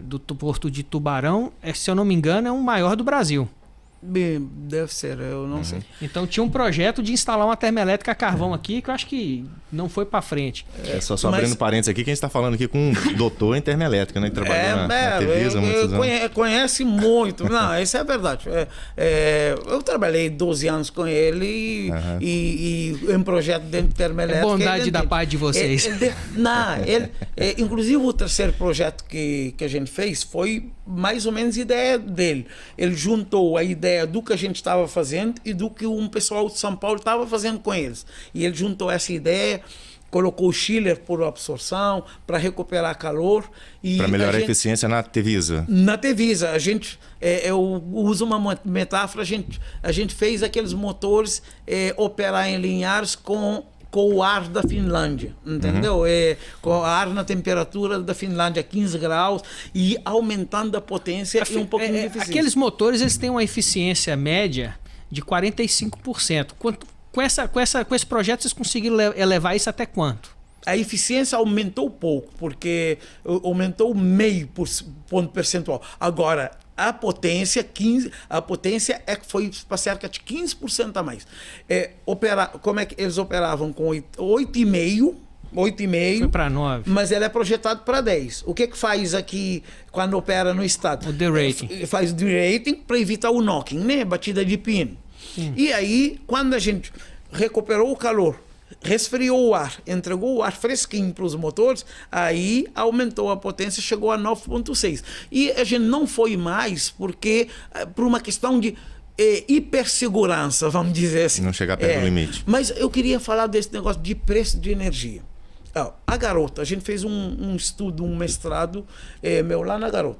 [SPEAKER 2] do Porto de Tubarão, se eu não me engano, é o maior do Brasil.
[SPEAKER 3] Deve ser, eu não sei.
[SPEAKER 2] Então tinha um projeto de instalar uma termoelétrica a carvão aqui que eu acho que não foi para frente.
[SPEAKER 1] Só abrindo parênteses aqui, que a gente está falando aqui com um doutor em termoelétrica, né? Que trabalhou na Tevisa há muitos anos.
[SPEAKER 3] Conhece muito. Não, isso é verdade. Eu trabalhei 12 anos com ele e em projeto dentro de termoelétrica.
[SPEAKER 2] É bondade da parte de vocês.
[SPEAKER 3] Inclusive o terceiro projeto que a gente fez foi mais ou menos ideia dele. Ele juntou a ideia do que a gente estava fazendo e do que um pessoal de São Paulo estava fazendo com eles. E ele juntou essa ideia, colocou o chiller por absorção para recuperar calor.
[SPEAKER 1] Para melhorar a eficiência na Tevisa.
[SPEAKER 3] Na Tevisa. Eu uso uma metáfora, a gente fez aqueles motores operar em Linhares com o ar da Finlândia, entendeu? Com o ar na temperatura da Finlândia, 15 graus, e aumentando a potência e um pouquinho de eficiência.
[SPEAKER 2] Aqueles motores, eles têm uma eficiência média de 45%. Com esse projeto, vocês conseguiram elevar isso até quanto?
[SPEAKER 3] a eficiência aumentou pouco, porque aumentou meio ponto percentual. Agora, a potência foi para cerca de 15% a mais. Como é que eles operavam? Com 8,5.
[SPEAKER 2] Foi para 9.
[SPEAKER 3] Mas ele é projetado para 10. O que faz aqui quando opera no estado?
[SPEAKER 2] O derating.
[SPEAKER 3] Faz derating para evitar o knocking, né? Batida de pino. E aí, quando a gente recuperou o calor, resfriou o ar, entregou o ar fresquinho para os motores, aí aumentou a potência, chegou a 9,6. E a gente não foi mais porque por uma questão de hipersegurança, vamos dizer assim.
[SPEAKER 1] Não chegar perto do limite.
[SPEAKER 3] Mas eu queria falar desse negócio de preço de energia. A Garota, a gente fez um estudo, um mestrado meu lá na Garota.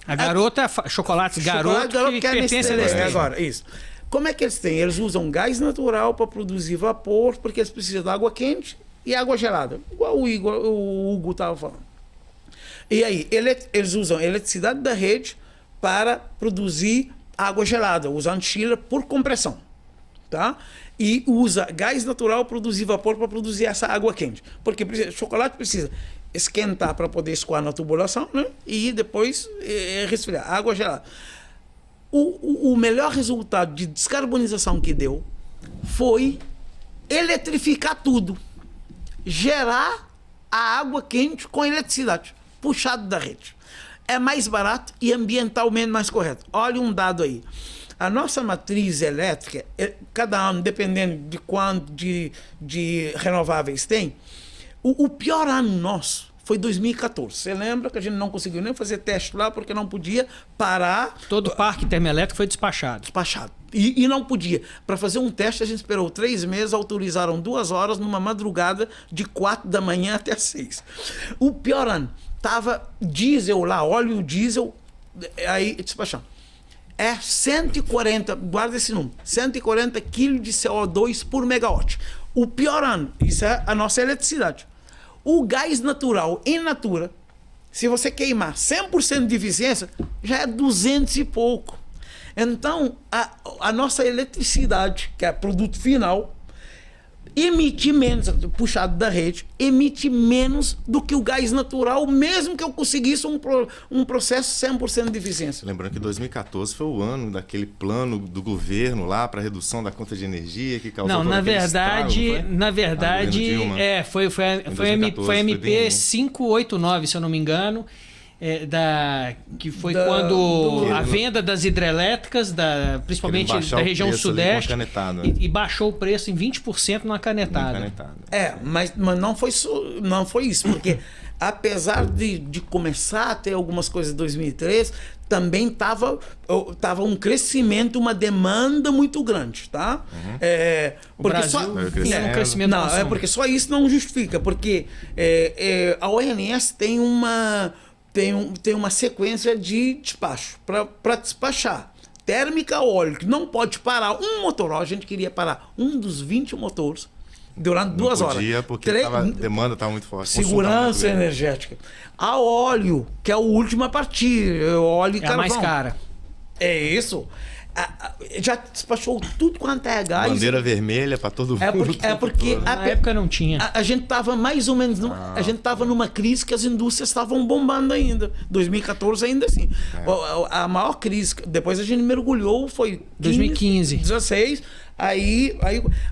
[SPEAKER 2] A Garota, chocolates Garota, que pertence a Nestlé.
[SPEAKER 3] Agora, isso. Como é que eles têm? Eles usam gás natural para produzir vapor, porque eles precisam de água quente e água gelada, igual o Hugo estava falando. E aí, eles usam eletricidade da rede para produzir água gelada, usando chiller por compressão. Tá? E usa gás natural para produzir vapor para produzir essa água quente. Porque chocolate precisa esquentar para poder escoar na tubulação, né? E depois resfriar. Água gelada. O melhor resultado de descarbonização que deu foi eletrificar tudo. Gerar a água quente com eletricidade, puxado da rede. É mais barato e ambientalmente mais correto. Olha um dado aí. A nossa matriz elétrica, cada ano, dependendo de quanto de renováveis tem, o pior ano nosso foi 2014. Você lembra que a gente não conseguiu nem fazer teste lá porque não podia parar.
[SPEAKER 2] Todo o parque termoelétrico foi despachado.
[SPEAKER 3] Despachado. E não podia. Para fazer um teste, a gente esperou 3 meses, autorizaram 2 horas numa madrugada de 4 da manhã até 6. O pior ano, tava diesel lá, óleo diesel, aí despachando. 140, guarda esse número, 140 kg de CO2 por megawatt. O pior ano, isso é a nossa eletricidade. O gás natural, in natura, se você queimar 100% de eficiência, já é 200 e pouco. Então, a nossa eletricidade, que é produto final, emite menos, puxado da rede, emite menos do que o gás natural, mesmo que eu conseguisse um processo 100% de eficiência.
[SPEAKER 1] Lembrando que 2014 foi o ano daquele plano do governo lá para redução da conta de energia que causou
[SPEAKER 2] na verdade, foi a MP 589, se eu não me engano. Que foi quando a venda das hidrelétricas, principalmente da região sudeste, e baixou o preço em 20% numa canetada.
[SPEAKER 3] Mas não foi isso, porque apesar de começar a ter algumas coisas em 2003, também tava um crescimento, uma demanda muito grande, tá?
[SPEAKER 2] Porque Brasil um crescimento
[SPEAKER 3] porque só isso não justifica, porque a ONS tem uma sequência de despacho para despachar térmica óleo, que não pode parar um motor. A gente queria parar um dos 20 motores durante 2 horas.
[SPEAKER 1] Não podia, porque a demanda estava muito forte.
[SPEAKER 3] Segurança energética. A óleo, que é o último a partir, óleo e carvão.
[SPEAKER 2] É a mais cara.
[SPEAKER 3] É isso. Já despachou tudo quanto é gás.
[SPEAKER 1] Bandeira vermelha para todo mundo.
[SPEAKER 3] Porque
[SPEAKER 2] na época não tinha.
[SPEAKER 3] A gente estava mais ou menos a gente estava numa crise que as indústrias estavam bombando ainda. 2014 ainda assim. A maior crise, depois a gente mergulhou, foi
[SPEAKER 2] 2015,
[SPEAKER 3] 16.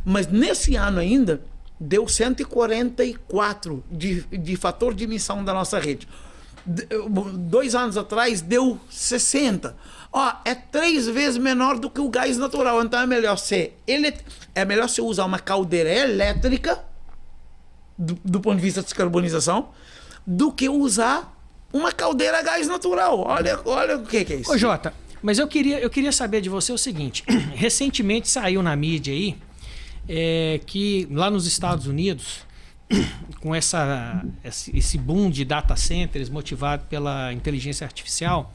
[SPEAKER 3] Mas nesse ano ainda deu 144 de fator de emissão da nossa rede. 2 anos atrás deu 60. É 3 vezes menor do que o gás natural. Então é melhor você usar uma caldeira elétrica do ponto de vista de descarbonização do que usar uma caldeira a gás natural. Olha o que é isso.
[SPEAKER 2] Ô Jota, mas eu queria saber de você o seguinte. Recentemente saiu na mídia aí que lá nos Estados Unidos, com esse boom de data centers motivado pela inteligência artificial,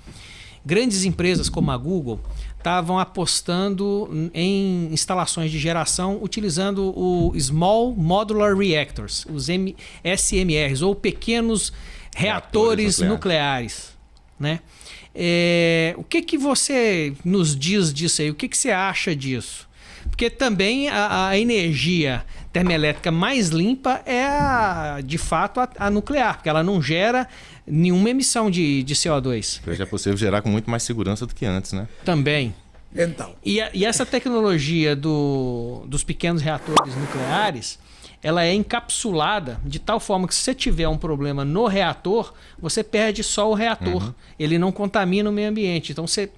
[SPEAKER 2] grandes empresas como a Google estavam apostando em instalações de geração utilizando o Small Modular Reactors, os SMRs, ou pequenos reatores nucleares, né? O que você nos diz disso aí? O que você acha disso? Porque também a energia termoelétrica mais limpa é, de fato, a nuclear, porque ela não gera nenhuma emissão de CO2.
[SPEAKER 1] Já é possível gerar com muito mais segurança do que antes, né?
[SPEAKER 2] Também.
[SPEAKER 3] Então.
[SPEAKER 2] E essa tecnologia dos pequenos reatores nucleares, ela é encapsulada de tal forma que se você tiver um problema no reator, você perde só o reator. Ele não contamina o meio ambiente. Então você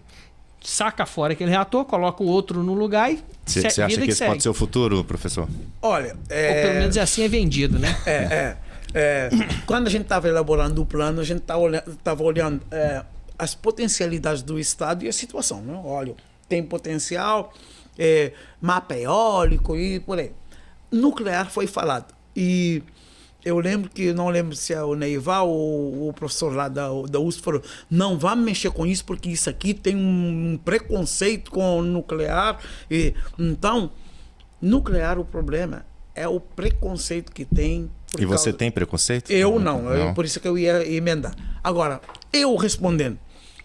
[SPEAKER 2] saca fora aquele reator, coloca o outro no lugar e
[SPEAKER 1] Você acha que esse pode ser o futuro, professor?
[SPEAKER 3] Olha,
[SPEAKER 2] ou pelo menos assim é vendido, né?
[SPEAKER 3] Quando a gente estava elaborando o plano, a gente estava olhando as potencialidades do Estado e a situação, né? Olha, tem potencial, mapa eólico e por aí. Nuclear foi falado. E eu lembro que, não lembro se é o Neival ou o professor lá da USP falou, não vamos mexer com isso porque isso aqui tem um preconceito com o nuclear. Então, nuclear, o problema é o preconceito que tem.
[SPEAKER 1] E você tem preconceito?
[SPEAKER 3] Eu não. Por isso que eu ia emendar. Agora, eu respondendo,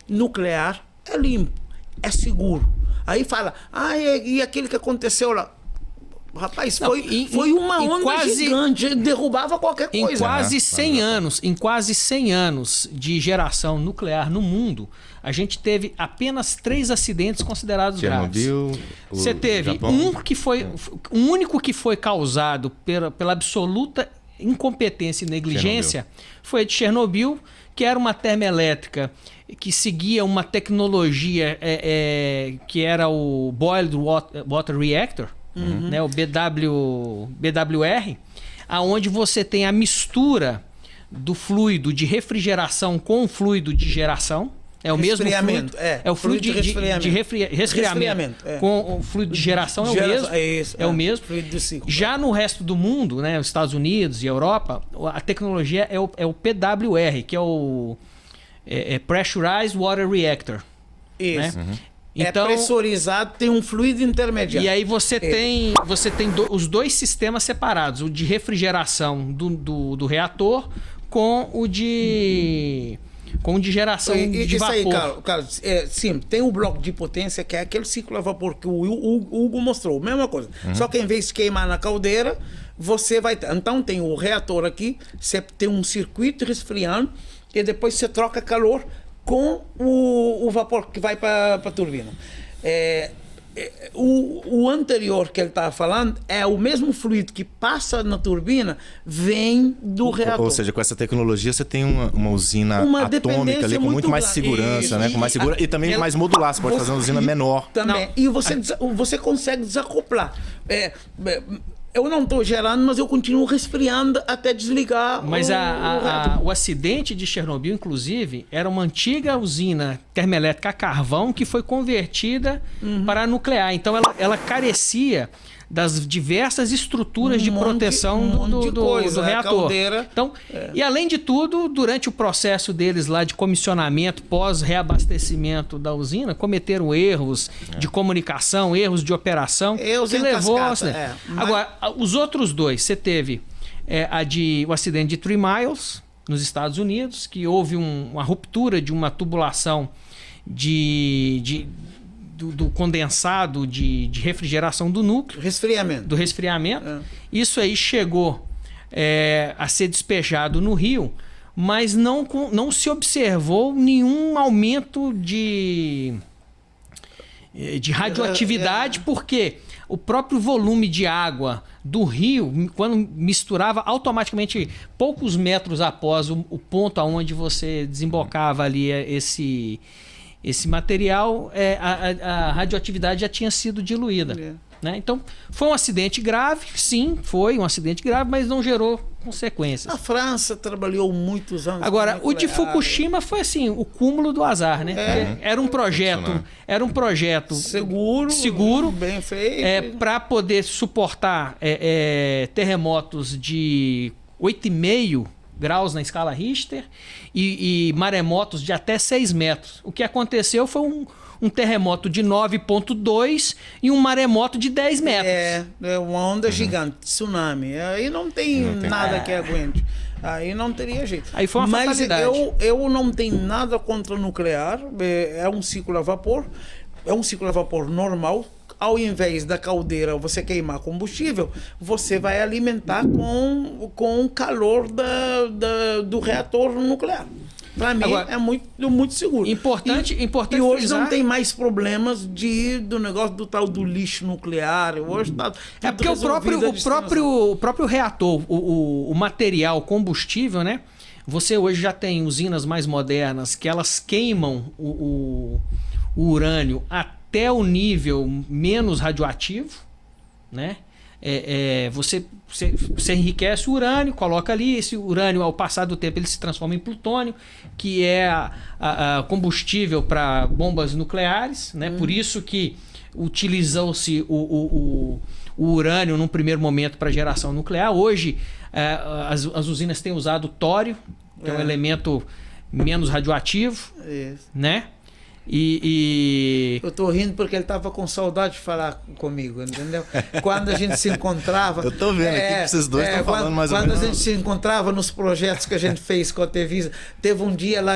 [SPEAKER 3] nuclear é limpo, é seguro. Aí fala, e aquele que aconteceu lá? Rapaz, foi uma onda gigante, derrubava qualquer coisa.
[SPEAKER 2] Em quase 100 anos de geração nuclear no mundo, a gente teve apenas 3 acidentes considerados graves. Você teve
[SPEAKER 1] Japão.
[SPEAKER 2] Um único que foi causado pela absoluta incompetência e negligência, foi de Chernobyl, que era uma termoelétrica que seguia uma tecnologia que era o Boiled Water Reactor, né, o BWR, aonde você tem a mistura do fluido de refrigeração com o fluido de geração. É o mesmo fluido. É o fluido de resfriamento. Com o fluido de geração é o mesmo.
[SPEAKER 3] Fluido do ciclo.
[SPEAKER 2] Já no resto do mundo, né, os Estados Unidos e Europa, a tecnologia é o PWR, que é o Pressurized Water Reactor.
[SPEAKER 3] Isso.
[SPEAKER 2] Né? Então,
[SPEAKER 3] é pressurizado, tem um fluido intermediário.
[SPEAKER 2] E aí você tem os dois sistemas separados, o de refrigeração do reator com o de geração de vapor.
[SPEAKER 3] Isso aí, Carlos, sim, tem o bloco de potência, que é aquele ciclo a vapor que o Hugo mostrou, mesma coisa. Só que em vez de queimar na caldeira, você vai ter... Então tem o reator aqui, você tem um circuito resfriando, e depois você troca calor com o vapor que vai para a turbina. O anterior que ele estava falando é o mesmo fluido que passa na turbina, vem do reator.
[SPEAKER 1] Ou seja, com essa tecnologia você tem uma usina atômica ali com muito mais segurança, né? Com mais segura, e também mais modular. Você pode fazer uma usina menor.
[SPEAKER 3] Também. E você consegue desacoplar. Eu não estou gerando, mas eu continuo resfriando até desligar.
[SPEAKER 2] Mas o acidente de Chernobyl, inclusive, era uma antiga usina termoelétrica a carvão que foi convertida para nuclear. Então ela carecia das diversas estruturas de proteção do reator. Então, e além de tudo, durante o processo deles lá de comissionamento, pós-reabastecimento da usina, cometeram erros de comunicação, erros de operação, que levou... Agora, os outros dois, você teve o acidente de 3 Miles, nos Estados Unidos, que houve uma ruptura de uma tubulação do condensado de refrigeração do núcleo. Do resfriamento. Isso aí chegou a ser despejado no rio, mas não se observou nenhum aumento de radioatividade, porque o próprio volume de água do rio, quando misturava automaticamente, poucos metros após o ponto aonde você desembocava ali esse material, a radioatividade já tinha sido diluída. Né? Então, foi um acidente grave, sim, foi um acidente grave, mas não gerou consequências.
[SPEAKER 3] A França trabalhou muitos anos.
[SPEAKER 2] Agora, o de Fukushima foi assim, o cúmulo do azar, né? Era um projeto seguro,
[SPEAKER 3] bem feito,
[SPEAKER 2] para poder suportar terremotos de 8,5 graus na escala Richter e maremotos de até 6 metros. O que aconteceu foi um terremoto de 9,2 e um maremoto de 10 metros.
[SPEAKER 3] Uma onda gigante, tsunami. Aí não tem nada que aguente. Aí não teria jeito.
[SPEAKER 2] Aí foi uma fatalidade.
[SPEAKER 3] Eu não tenho nada contra o nuclear. É um ciclo a vapor. É um ciclo a vapor normal. ao invés da caldeira você queimar combustível, você vai alimentar com o calor do reator nuclear. Para mim, agora, é muito seguro.
[SPEAKER 2] Importante
[SPEAKER 3] e hoje
[SPEAKER 2] frisar...
[SPEAKER 3] não tem mais problemas do negócio do tal do lixo nuclear. Hoje tá
[SPEAKER 2] porque o próprio reator, o material combustível, né? Você hoje já tem usinas mais modernas que elas queimam o urânio até o nível menos radioativo, né? Você enriquece o urânio, coloca ali, esse urânio ao passar do tempo ele se transforma em plutônio, que é a combustível para bombas nucleares, né? Por isso que utilizou-se o urânio num primeiro momento para geração nuclear. Hoje as usinas têm usado o tório, que é um elemento menos radioativo, né?
[SPEAKER 3] Eu tô rindo porque ele tava com saudade de falar comigo, entendeu? Quando a gente se encontrava...
[SPEAKER 1] Eu tô vendo aqui que vocês dois estão falando mais ou menos.
[SPEAKER 3] Quando a gente se encontrava nos projetos que a gente fez com a Tevisa, teve um dia lá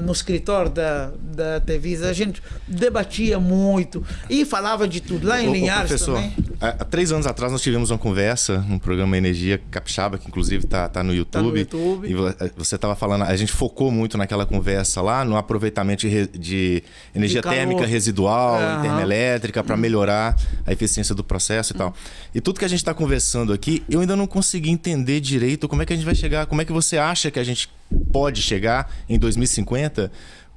[SPEAKER 3] no escritório da Tevisa, a gente debatia muito e falava de tudo. Lá em Linhares
[SPEAKER 1] professor,
[SPEAKER 3] também.
[SPEAKER 1] Há 3 anos atrás nós tivemos uma conversa no programa Energia Capixaba, que inclusive tá no YouTube.
[SPEAKER 3] Tá no YouTube.
[SPEAKER 1] E você tava falando, a gente focou muito naquela conversa lá, no aproveitamento de energia térmica residual, termoelétrica, para melhorar a eficiência do processo e tal. E tudo que a gente está conversando aqui, eu ainda não consegui entender direito como é que a gente vai chegar, como é que você acha que a gente pode chegar em 2050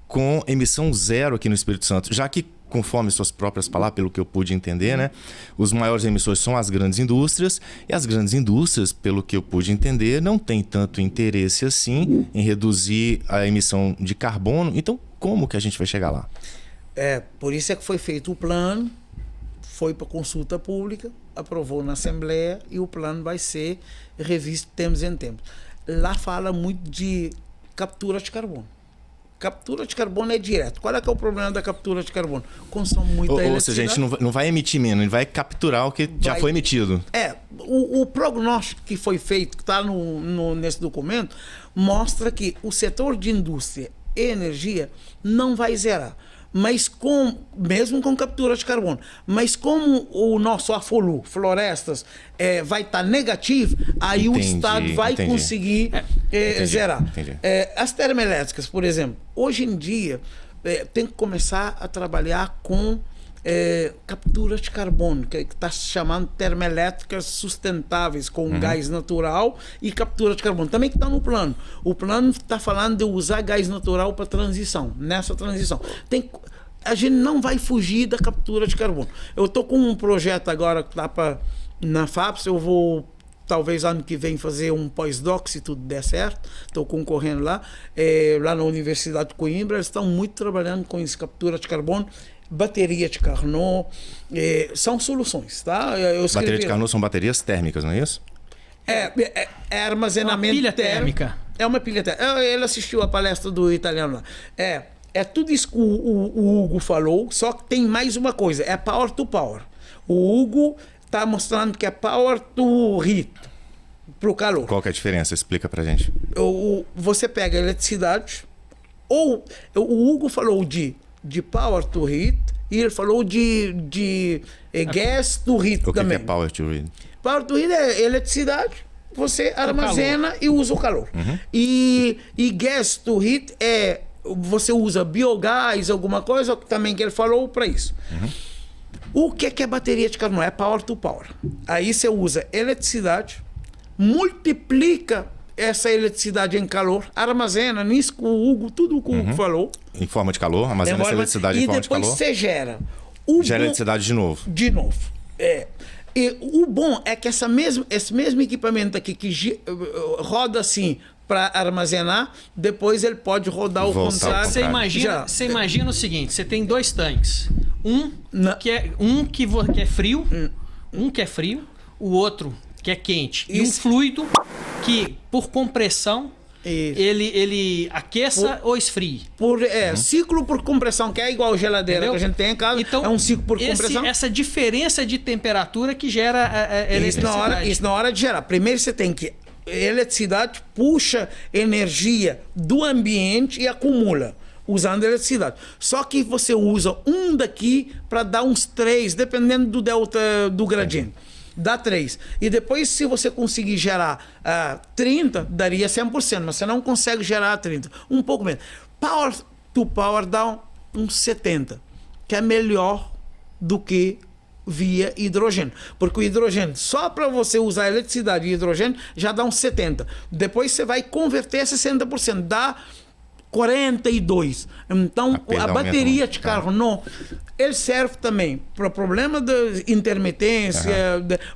[SPEAKER 1] com emissão zero aqui no Espírito Santo, já que, conforme suas próprias palavras, pelo que eu pude entender, né, os maiores emissores são as grandes indústrias, e as grandes indústrias, pelo que eu pude entender, não têm tanto interesse assim em reduzir a emissão de carbono. Então, como que a gente vai chegar lá?
[SPEAKER 3] Por isso é que foi feito o plano, foi para consulta pública, aprovou na Assembleia e o plano vai ser revisto de tempos em tempos. Lá fala muito de captura de carbono. Captura de carbono é direto. Qual é que é o problema da captura de carbono? Consome muita eletricidade. Ou seja,
[SPEAKER 1] a gente não vai emitir menos, ele vai capturar o que já foi emitido.
[SPEAKER 3] O prognóstico que foi feito, que está nesse documento, mostra que o setor de indústria e energia não vai zerar. Mas mesmo com captura de carbono, mas como o nosso AFOLU, florestas, vai estar negativo, aí o Estado vai conseguir zerar. As termoelétricas, por exemplo, hoje em dia tem que começar a trabalhar com captura de carbono, que está se chamando termoelétricas sustentáveis, com gás natural e captura de carbono. Também que está no plano. O plano está falando de usar gás natural para transição. Nessa transição, a gente não vai fugir da captura de carbono. Eu estou com um projeto agora que está na FAPES, eu vou talvez ano que vem fazer um pós-doc, se tudo der certo. Estou concorrendo lá na Universidade de Coimbra. Eles estão muito trabalhando com isso, captura de carbono. Bateria de Carnot, são soluções, tá?
[SPEAKER 1] Bateria de Carnot são baterias térmicas, não é isso?
[SPEAKER 3] É armazenamento
[SPEAKER 2] pilha térmica.
[SPEAKER 3] É uma pilha térmica. Ele assistiu a palestra do italiano lá. É tudo isso que o Hugo falou, só que tem mais uma coisa, é power to power. O Hugo está mostrando que é power to heat, para o calor.
[SPEAKER 1] Qual que é a diferença? Explica pra gente.
[SPEAKER 3] Você pega a eletricidade, ou o Hugo falou de power to heat, e ele falou de gas to heat também.
[SPEAKER 1] O que é power to heat?
[SPEAKER 3] Power to heat é eletricidade, você armazena e usa o calor. E gas to heat você usa biogás, alguma coisa também que ele falou para isso. O que é bateria de carbono? É power to power. Aí você usa eletricidade, multiplica essa eletricidade em calor, armazena nisso com o Hugo, tudo o que o Hugo falou.
[SPEAKER 1] Em forma de calor, armazena essa eletricidade em forma de calor.
[SPEAKER 3] E depois você gera.
[SPEAKER 1] Gera eletricidade de novo.
[SPEAKER 3] De novo. E o bom é que esse mesmo equipamento aqui que roda assim para armazenar, depois ele pode rodar o contrário.
[SPEAKER 2] Você imagina o seguinte, você tem 2 tanques. Um que é frio, o outro que é quente. E um fluido que, por compressão, ele aqueça ou esfrie.
[SPEAKER 3] Ciclo por compressão, que é igual a geladeira. Entendeu? Que a gente tem em casa. Então, é um ciclo por compressão.
[SPEAKER 2] Essa diferença de temperatura que gera eletricidade.
[SPEAKER 3] Isso na hora de gerar. Primeiro você tem que... Eletricidade puxa energia do ambiente e acumula. usando eletricidade. Só que você usa um daqui para dar uns 3, dependendo do delta do gradiente. Dá 3. E depois, se você conseguir gerar 30, daria 100%, mas você não consegue gerar 30. Um pouco menos. Power to power dá uns 70, que é melhor do que via hidrogênio. Porque o hidrogênio, só para você usar eletricidade e hidrogênio, já dá uns 70. Depois você vai converter 60%, dá 42. Então, a bateria de carro, não, ele serve também para problema de intermitência,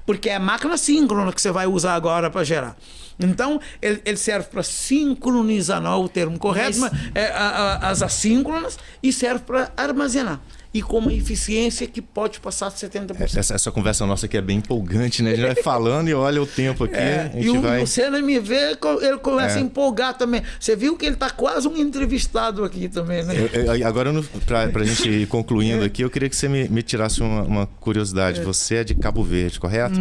[SPEAKER 3] porque é a máquina síncrona que você vai usar agora para gerar. Então, ele serve para sincronizar, não é o termo correto, mas as assíncronas, e serve para armazenar. E com uma eficiência que pode passar de 70%.
[SPEAKER 1] Essa conversa nossa aqui é bem empolgante, né? A gente vai falando e olha o tempo aqui.
[SPEAKER 3] O Senna me vê, ele começa a empolgar também. Você viu que ele está quase um entrevistado aqui também, né?
[SPEAKER 1] Agora, para a gente ir concluindo aqui, eu queria que você me tirasse uma curiosidade. Você é de Cabo Verde, correto?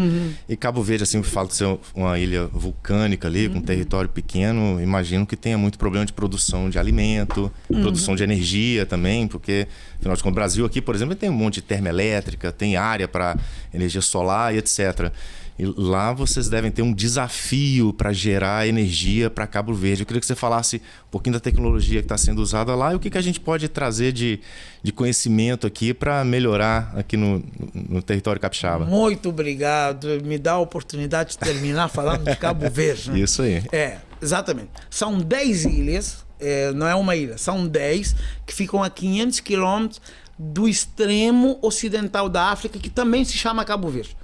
[SPEAKER 1] E Cabo Verde, assim, eu falo de ser uma ilha vulcânica ali, com um território pequeno, imagino que tenha muito problema de produção de alimento, produção de energia também, porque, afinal de contas, o Brasil aqui, por exemplo, tem um monte de termoelétrica, tem área para energia solar e etc. E lá vocês devem ter um desafio para gerar energia para Cabo Verde. Eu queria que você falasse um pouquinho da tecnologia que está sendo usada lá e o que a gente pode trazer de conhecimento aqui para melhorar aqui no território capixaba.
[SPEAKER 3] Muito obrigado. Me dá a oportunidade de terminar falando de Cabo Verde. Né?
[SPEAKER 1] Isso aí.
[SPEAKER 3] Exatamente. São 10 ilhas, não é uma ilha, são 10 que ficam a 500 quilômetros do extremo ocidental da África, que também se chama Cabo Verde.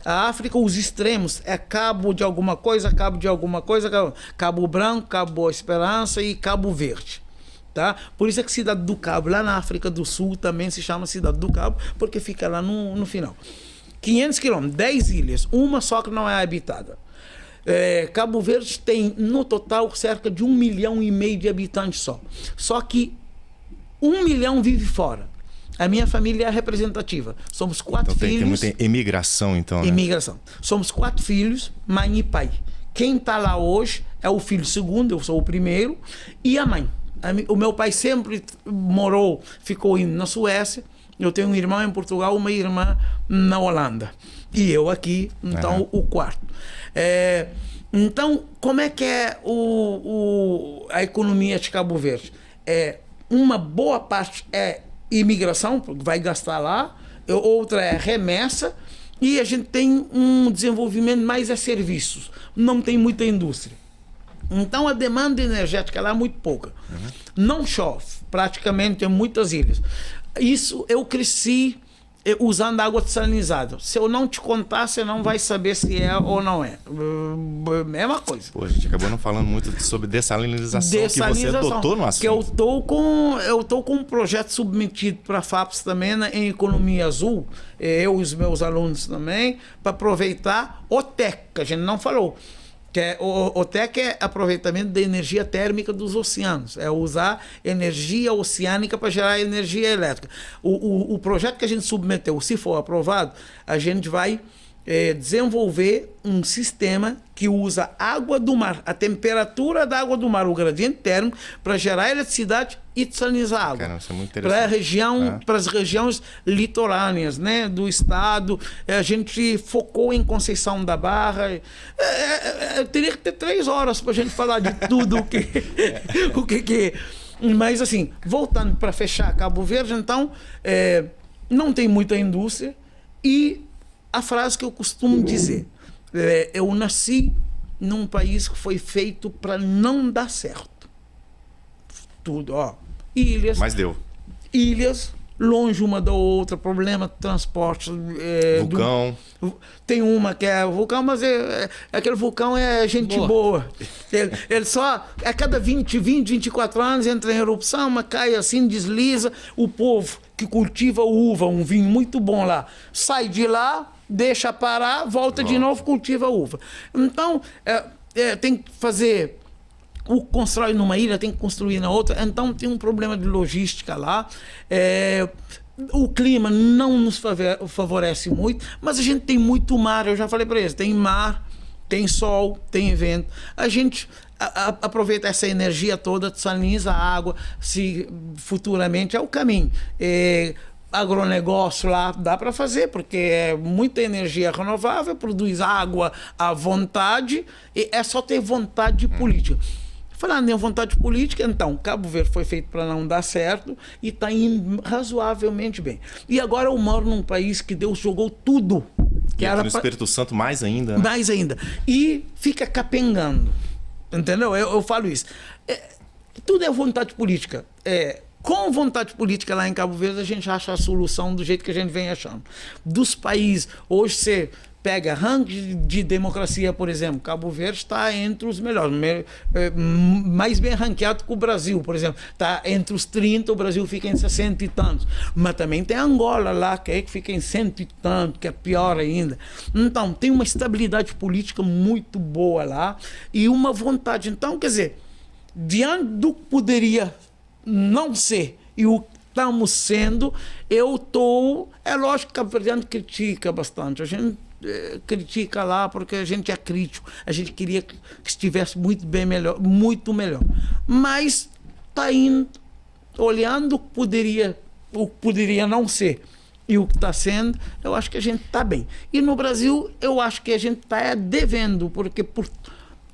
[SPEAKER 3] A África, os extremos, é Cabo de alguma coisa, Cabo de alguma coisa, Cabo Branco, Cabo Boa Esperança e Cabo Verde. Tá? Por isso é que Cidade do Cabo, lá na África do Sul, também se chama Cidade do Cabo, porque fica lá no final. 500 quilômetros, 10 ilhas, uma só que não é habitada. Cabo Verde tem, no total, cerca de 1,5 milhão de habitantes só. Só que 1 milhão vive fora. A minha família é representativa. Somos 4 filhos. Tem
[SPEAKER 1] muita imigração, então, né?
[SPEAKER 3] Imigração. Somos 4 filhos, mãe e pai. Quem está lá hoje é o filho segundo, eu sou o primeiro, e a mãe. O meu pai sempre ficou indo na Suécia. Eu tenho um irmão em Portugal, uma irmã na Holanda. E eu aqui, então, o quarto. Então, como é que é a economia de Cabo Verde? Uma boa parte é imigração, porque vai gastar lá, outra é remessa, e a gente tem um desenvolvimento mais serviços, não tem muita indústria. Então a demanda energética lá é muito pouca. Não chove, praticamente em muitas ilhas. Isso eu cresci usando água desalinizada. Se eu não te contar, você não vai saber se é ou não é. Mesma coisa.
[SPEAKER 1] Pô, a gente acabou não falando muito sobre dessalinização, que você adotou no assunto.
[SPEAKER 3] Que eu tô com um projeto submetido para a FAPES também, em Economia Azul, eu e os meus alunos também, para aproveitar o TEC, que a gente não falou. O TEC é aproveitamento da energia térmica dos oceanos, é usar energia oceânica para gerar energia elétrica. O projeto que a gente submeteu, se for aprovado, a gente vai desenvolver um sistema que usa água do mar, a temperatura da água do mar, o gradiente térmico, para gerar eletricidade e desalinizar a água.
[SPEAKER 1] Caramba, isso é muito interessante.
[SPEAKER 3] Para as regiões litorâneas, né, do estado. A gente focou em Conceição da Barra. Eu teria que ter 3 horas para a gente falar de tudo o que. Mas assim, voltando para fechar Cabo Verde, então, não tem muita indústria e a frase que eu costumo dizer, eu nasci num país que foi feito para não dar certo. Tudo, ilhas.
[SPEAKER 1] Mas deu.
[SPEAKER 3] Ilhas, longe uma da outra, problema de transporte.
[SPEAKER 1] Vulcão.
[SPEAKER 3] Tem uma que é vulcão, mas aquele vulcão é gente boa. Ele só, a cada 24 anos entra em erupção, mas cai assim, desliza. O povo que cultiva uva, um vinho muito bom lá, sai de lá, deixa parar, volta de novo, cultiva uva. Então, tem que fazer... constrói numa ilha, tem que construir na outra. Então, tem um problema de logística lá. O clima não nos favorece muito, mas a gente tem muito mar. Eu já falei para eles, tem mar, tem sol, tem vento. A gente aproveita essa energia toda, saliniza a água, se futuramente é o caminho. Agronegócio lá dá para fazer, porque é muita energia renovável, produz água à vontade, e é só ter vontade política. Falando em vontade política, então, Cabo Verde foi feito para não dar certo e está indo razoavelmente bem. E agora eu moro num país que Deus jogou tudo.
[SPEAKER 1] Que era no Espírito Santo mais ainda. Né?
[SPEAKER 3] Mais ainda. E fica capengando. Entendeu? Eu falo isso. Tudo é vontade política. Com vontade política lá em Cabo Verde, a gente acha a solução do jeito que a gente vem achando. Dos países, hoje você pega ranking de democracia, por exemplo, Cabo Verde está entre os melhores, mais bem ranqueado que o Brasil, por exemplo. Está entre os 30, o Brasil fica em 60 e tantos. Mas também tem Angola lá, que fica em 100 e tanto, que é pior ainda. Então, tem uma estabilidade política muito boa lá e uma vontade. Então, quer dizer, diante do que poderia não ser e o que estamos sendo, eu estou... É lógico que a Cabo-Verdiano critica bastante. A gente critica lá porque a gente é crítico. A gente queria que estivesse muito bem melhor, muito melhor. Mas está indo, olhando o que poderia não ser e o que está sendo, eu acho que a gente está bem. E no Brasil, eu acho que a gente está devendo, porque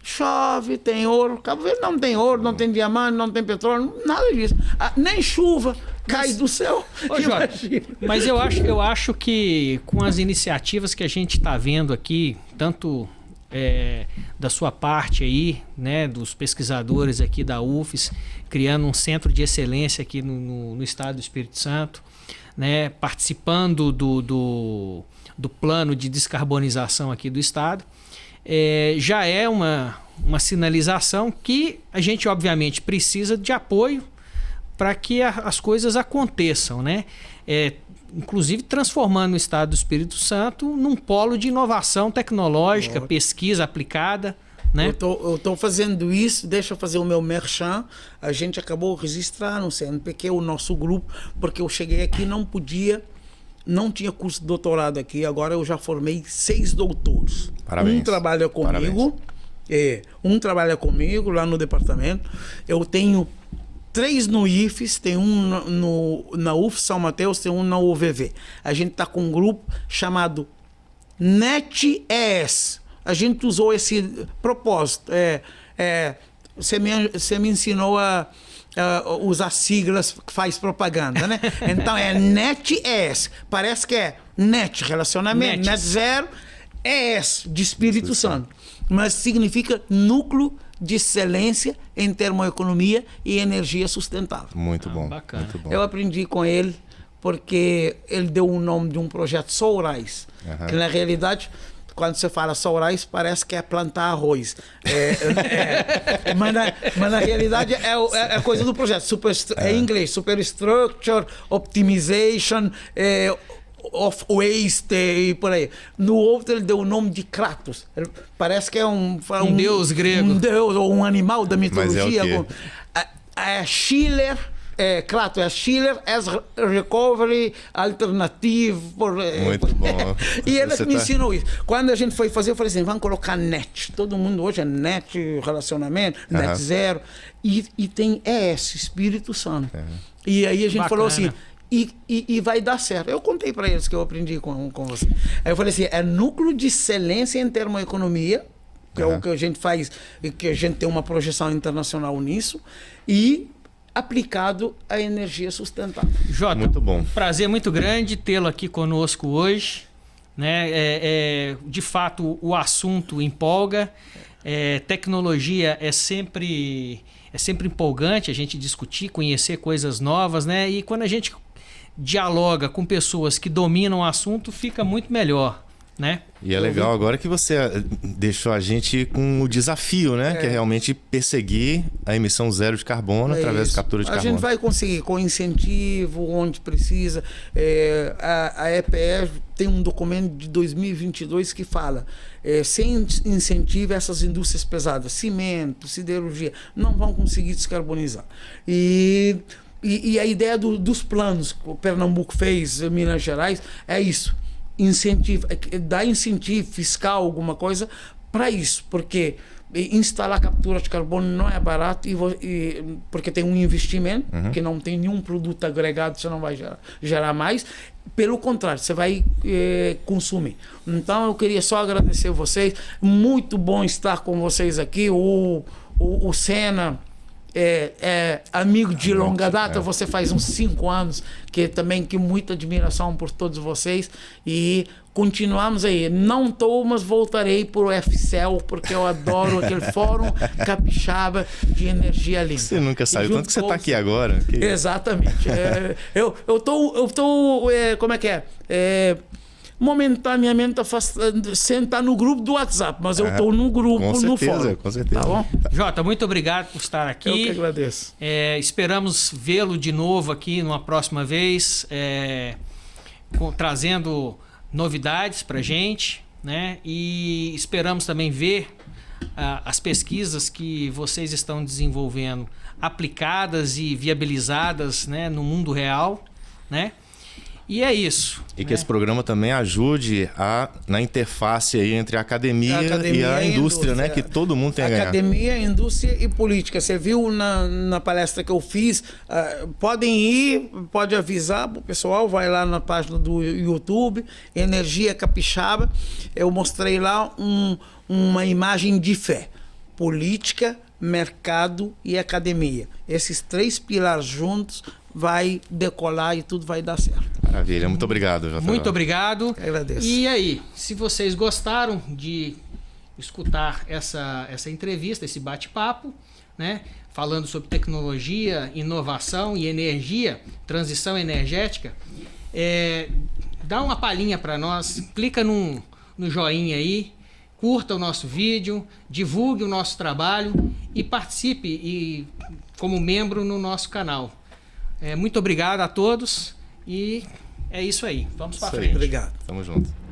[SPEAKER 3] chove, tem ouro. Cabo Verde não tem ouro, não tem diamante, não tem petróleo, nada disso. Nem chuva cai do céu.
[SPEAKER 2] Ô, Jorge, mas eu acho que com as iniciativas que a gente está vendo aqui, tanto da sua parte aí, né, dos pesquisadores aqui da UFES, criando um centro de excelência aqui no estado do Espírito Santo, né, participando do plano de descarbonização aqui do estado, já é uma sinalização que a gente obviamente precisa de apoio para que as coisas aconteçam, né? Inclusive transformando o estado do Espírito Santo num polo de inovação tecnológica, pesquisa aplicada, né?
[SPEAKER 3] Eu estou fazendo isso, deixa eu fazer o meu merchan. A gente acabou de registrar no CNPq o nosso grupo, porque eu cheguei aqui não tinha curso de doutorado aqui, agora eu já formei 6 doutores.
[SPEAKER 1] Parabéns.
[SPEAKER 3] Um trabalha comigo, lá no departamento. Eu tenho 3 no IFES, tem um na UF São Mateus, tem um na UVV. A gente está com um grupo chamado NET-ES. A gente usou esse propósito. Você me ensinou a usar siglas que faz propaganda, né? Então é NET-ES. Parece que é NET, relacionamento, NET zero, ES, de Espírito Santo. Mas significa Núcleo de Excelência em Termoeconomia e Energia Sustentável.
[SPEAKER 1] Muito bom.
[SPEAKER 2] Bacana.
[SPEAKER 1] Muito bom.
[SPEAKER 3] Eu aprendi com ele porque ele deu o nome de um projeto Sourais, que na realidade, quando você fala Sourais, parece que é plantar arroz. Mas na realidade é coisa do projeto. Em inglês, Superstructure, Optimization, of Waste e por aí. No outro ele deu o nome de Kratos. Parece que é um
[SPEAKER 2] deus grego.
[SPEAKER 3] Um deus ou um animal da mitologia.
[SPEAKER 1] Mas
[SPEAKER 3] Schiller... Kratos é Schiller as Recovery Alternative.
[SPEAKER 1] Muito bom.
[SPEAKER 3] E ele me ensinou isso. Quando a gente foi fazer, eu falei assim, vamos colocar NET. Todo mundo hoje é NET, relacionamento, NET zero. E tem ES, Espírito Santo. E aí a gente falou assim, e vai dar certo. Eu contei para eles que eu aprendi com você. Aí eu falei assim, é Núcleo de Excelência em Termoeconomia, que é o que a gente faz, que a gente tem uma projeção internacional nisso, e aplicado à energia sustentável.
[SPEAKER 2] Jota,
[SPEAKER 1] muito bom.
[SPEAKER 2] Prazer muito grande tê-lo aqui conosco hoje, né? De fato, o assunto empolga. Tecnologia é sempre empolgante a gente discutir, conhecer coisas novas, né? E quando a gente dialoga com pessoas que dominam o assunto, fica muito melhor, né?
[SPEAKER 1] E é legal agora que você deixou a gente com o desafio, né? Que é realmente perseguir a emissão zero de carbono através da captura de carbono.
[SPEAKER 3] A gente vai conseguir com incentivo, onde precisa. A EPE tem um documento de 2022 que fala sem incentivo essas indústrias pesadas, cimento, siderurgia, não vão conseguir descarbonizar. E a ideia dos planos que o Pernambuco fez, Minas Gerais, é isso. Dar incentivo fiscal, alguma coisa, para isso, porque instalar captura de carbono não é barato porque tem um investimento, que não tem nenhum produto agregado, você não vai gerar mais. Pelo contrário, você vai consumir. Então eu queria só agradecer a vocês. Muito bom estar com vocês aqui. O Senna é amigo de longa data. Você faz uns 5 anos que muita admiração por todos vocês, e continuamos aí. Não estou, mas voltarei para o FCEL, porque eu adoro aquele Fórum Capixaba de Energia Limpa.
[SPEAKER 1] Você nunca saiu, tanto que você está aqui agora.
[SPEAKER 3] Exatamente. Eu tô como é que é? Momentaneamente sem estar no grupo do WhatsApp, mas eu estou no grupo, no fórum.
[SPEAKER 1] Com certeza.
[SPEAKER 3] Tá bom?
[SPEAKER 2] Jota, muito obrigado por estar aqui.
[SPEAKER 3] Eu que agradeço.
[SPEAKER 2] Esperamos vê-lo de novo aqui numa próxima vez, trazendo novidades para a gente, né? E esperamos também ver as pesquisas que vocês estão desenvolvendo aplicadas e viabilizadas, né, no mundo real, né? E é isso.
[SPEAKER 1] E que esse programa também ajude na interface aí entre a academia e a indústria, né? Que todo mundo tem a ganhar.
[SPEAKER 3] Academia, indústria e política. Você viu na palestra que eu fiz, podem ir, pode avisar o pessoal, vai lá na página do YouTube, Energia Capixaba. Eu mostrei lá uma imagem de fé. Política, mercado e academia. Esses 3 pilares juntos vai decolar e tudo vai dar certo.
[SPEAKER 1] Maravilha, muito obrigado, JJ.
[SPEAKER 2] Muito obrigado.
[SPEAKER 3] Eu agradeço.
[SPEAKER 2] E aí, se vocês gostaram de escutar essa entrevista, esse bate-papo, né, falando sobre tecnologia, inovação e energia, transição energética, dá uma palhinha para nós, clica no joinha aí, curta o nosso vídeo, divulgue o nosso trabalho e participe como membro no nosso canal. Muito obrigado a todos e é isso aí. Vamos para frente.
[SPEAKER 3] Obrigado.
[SPEAKER 1] Tamo junto.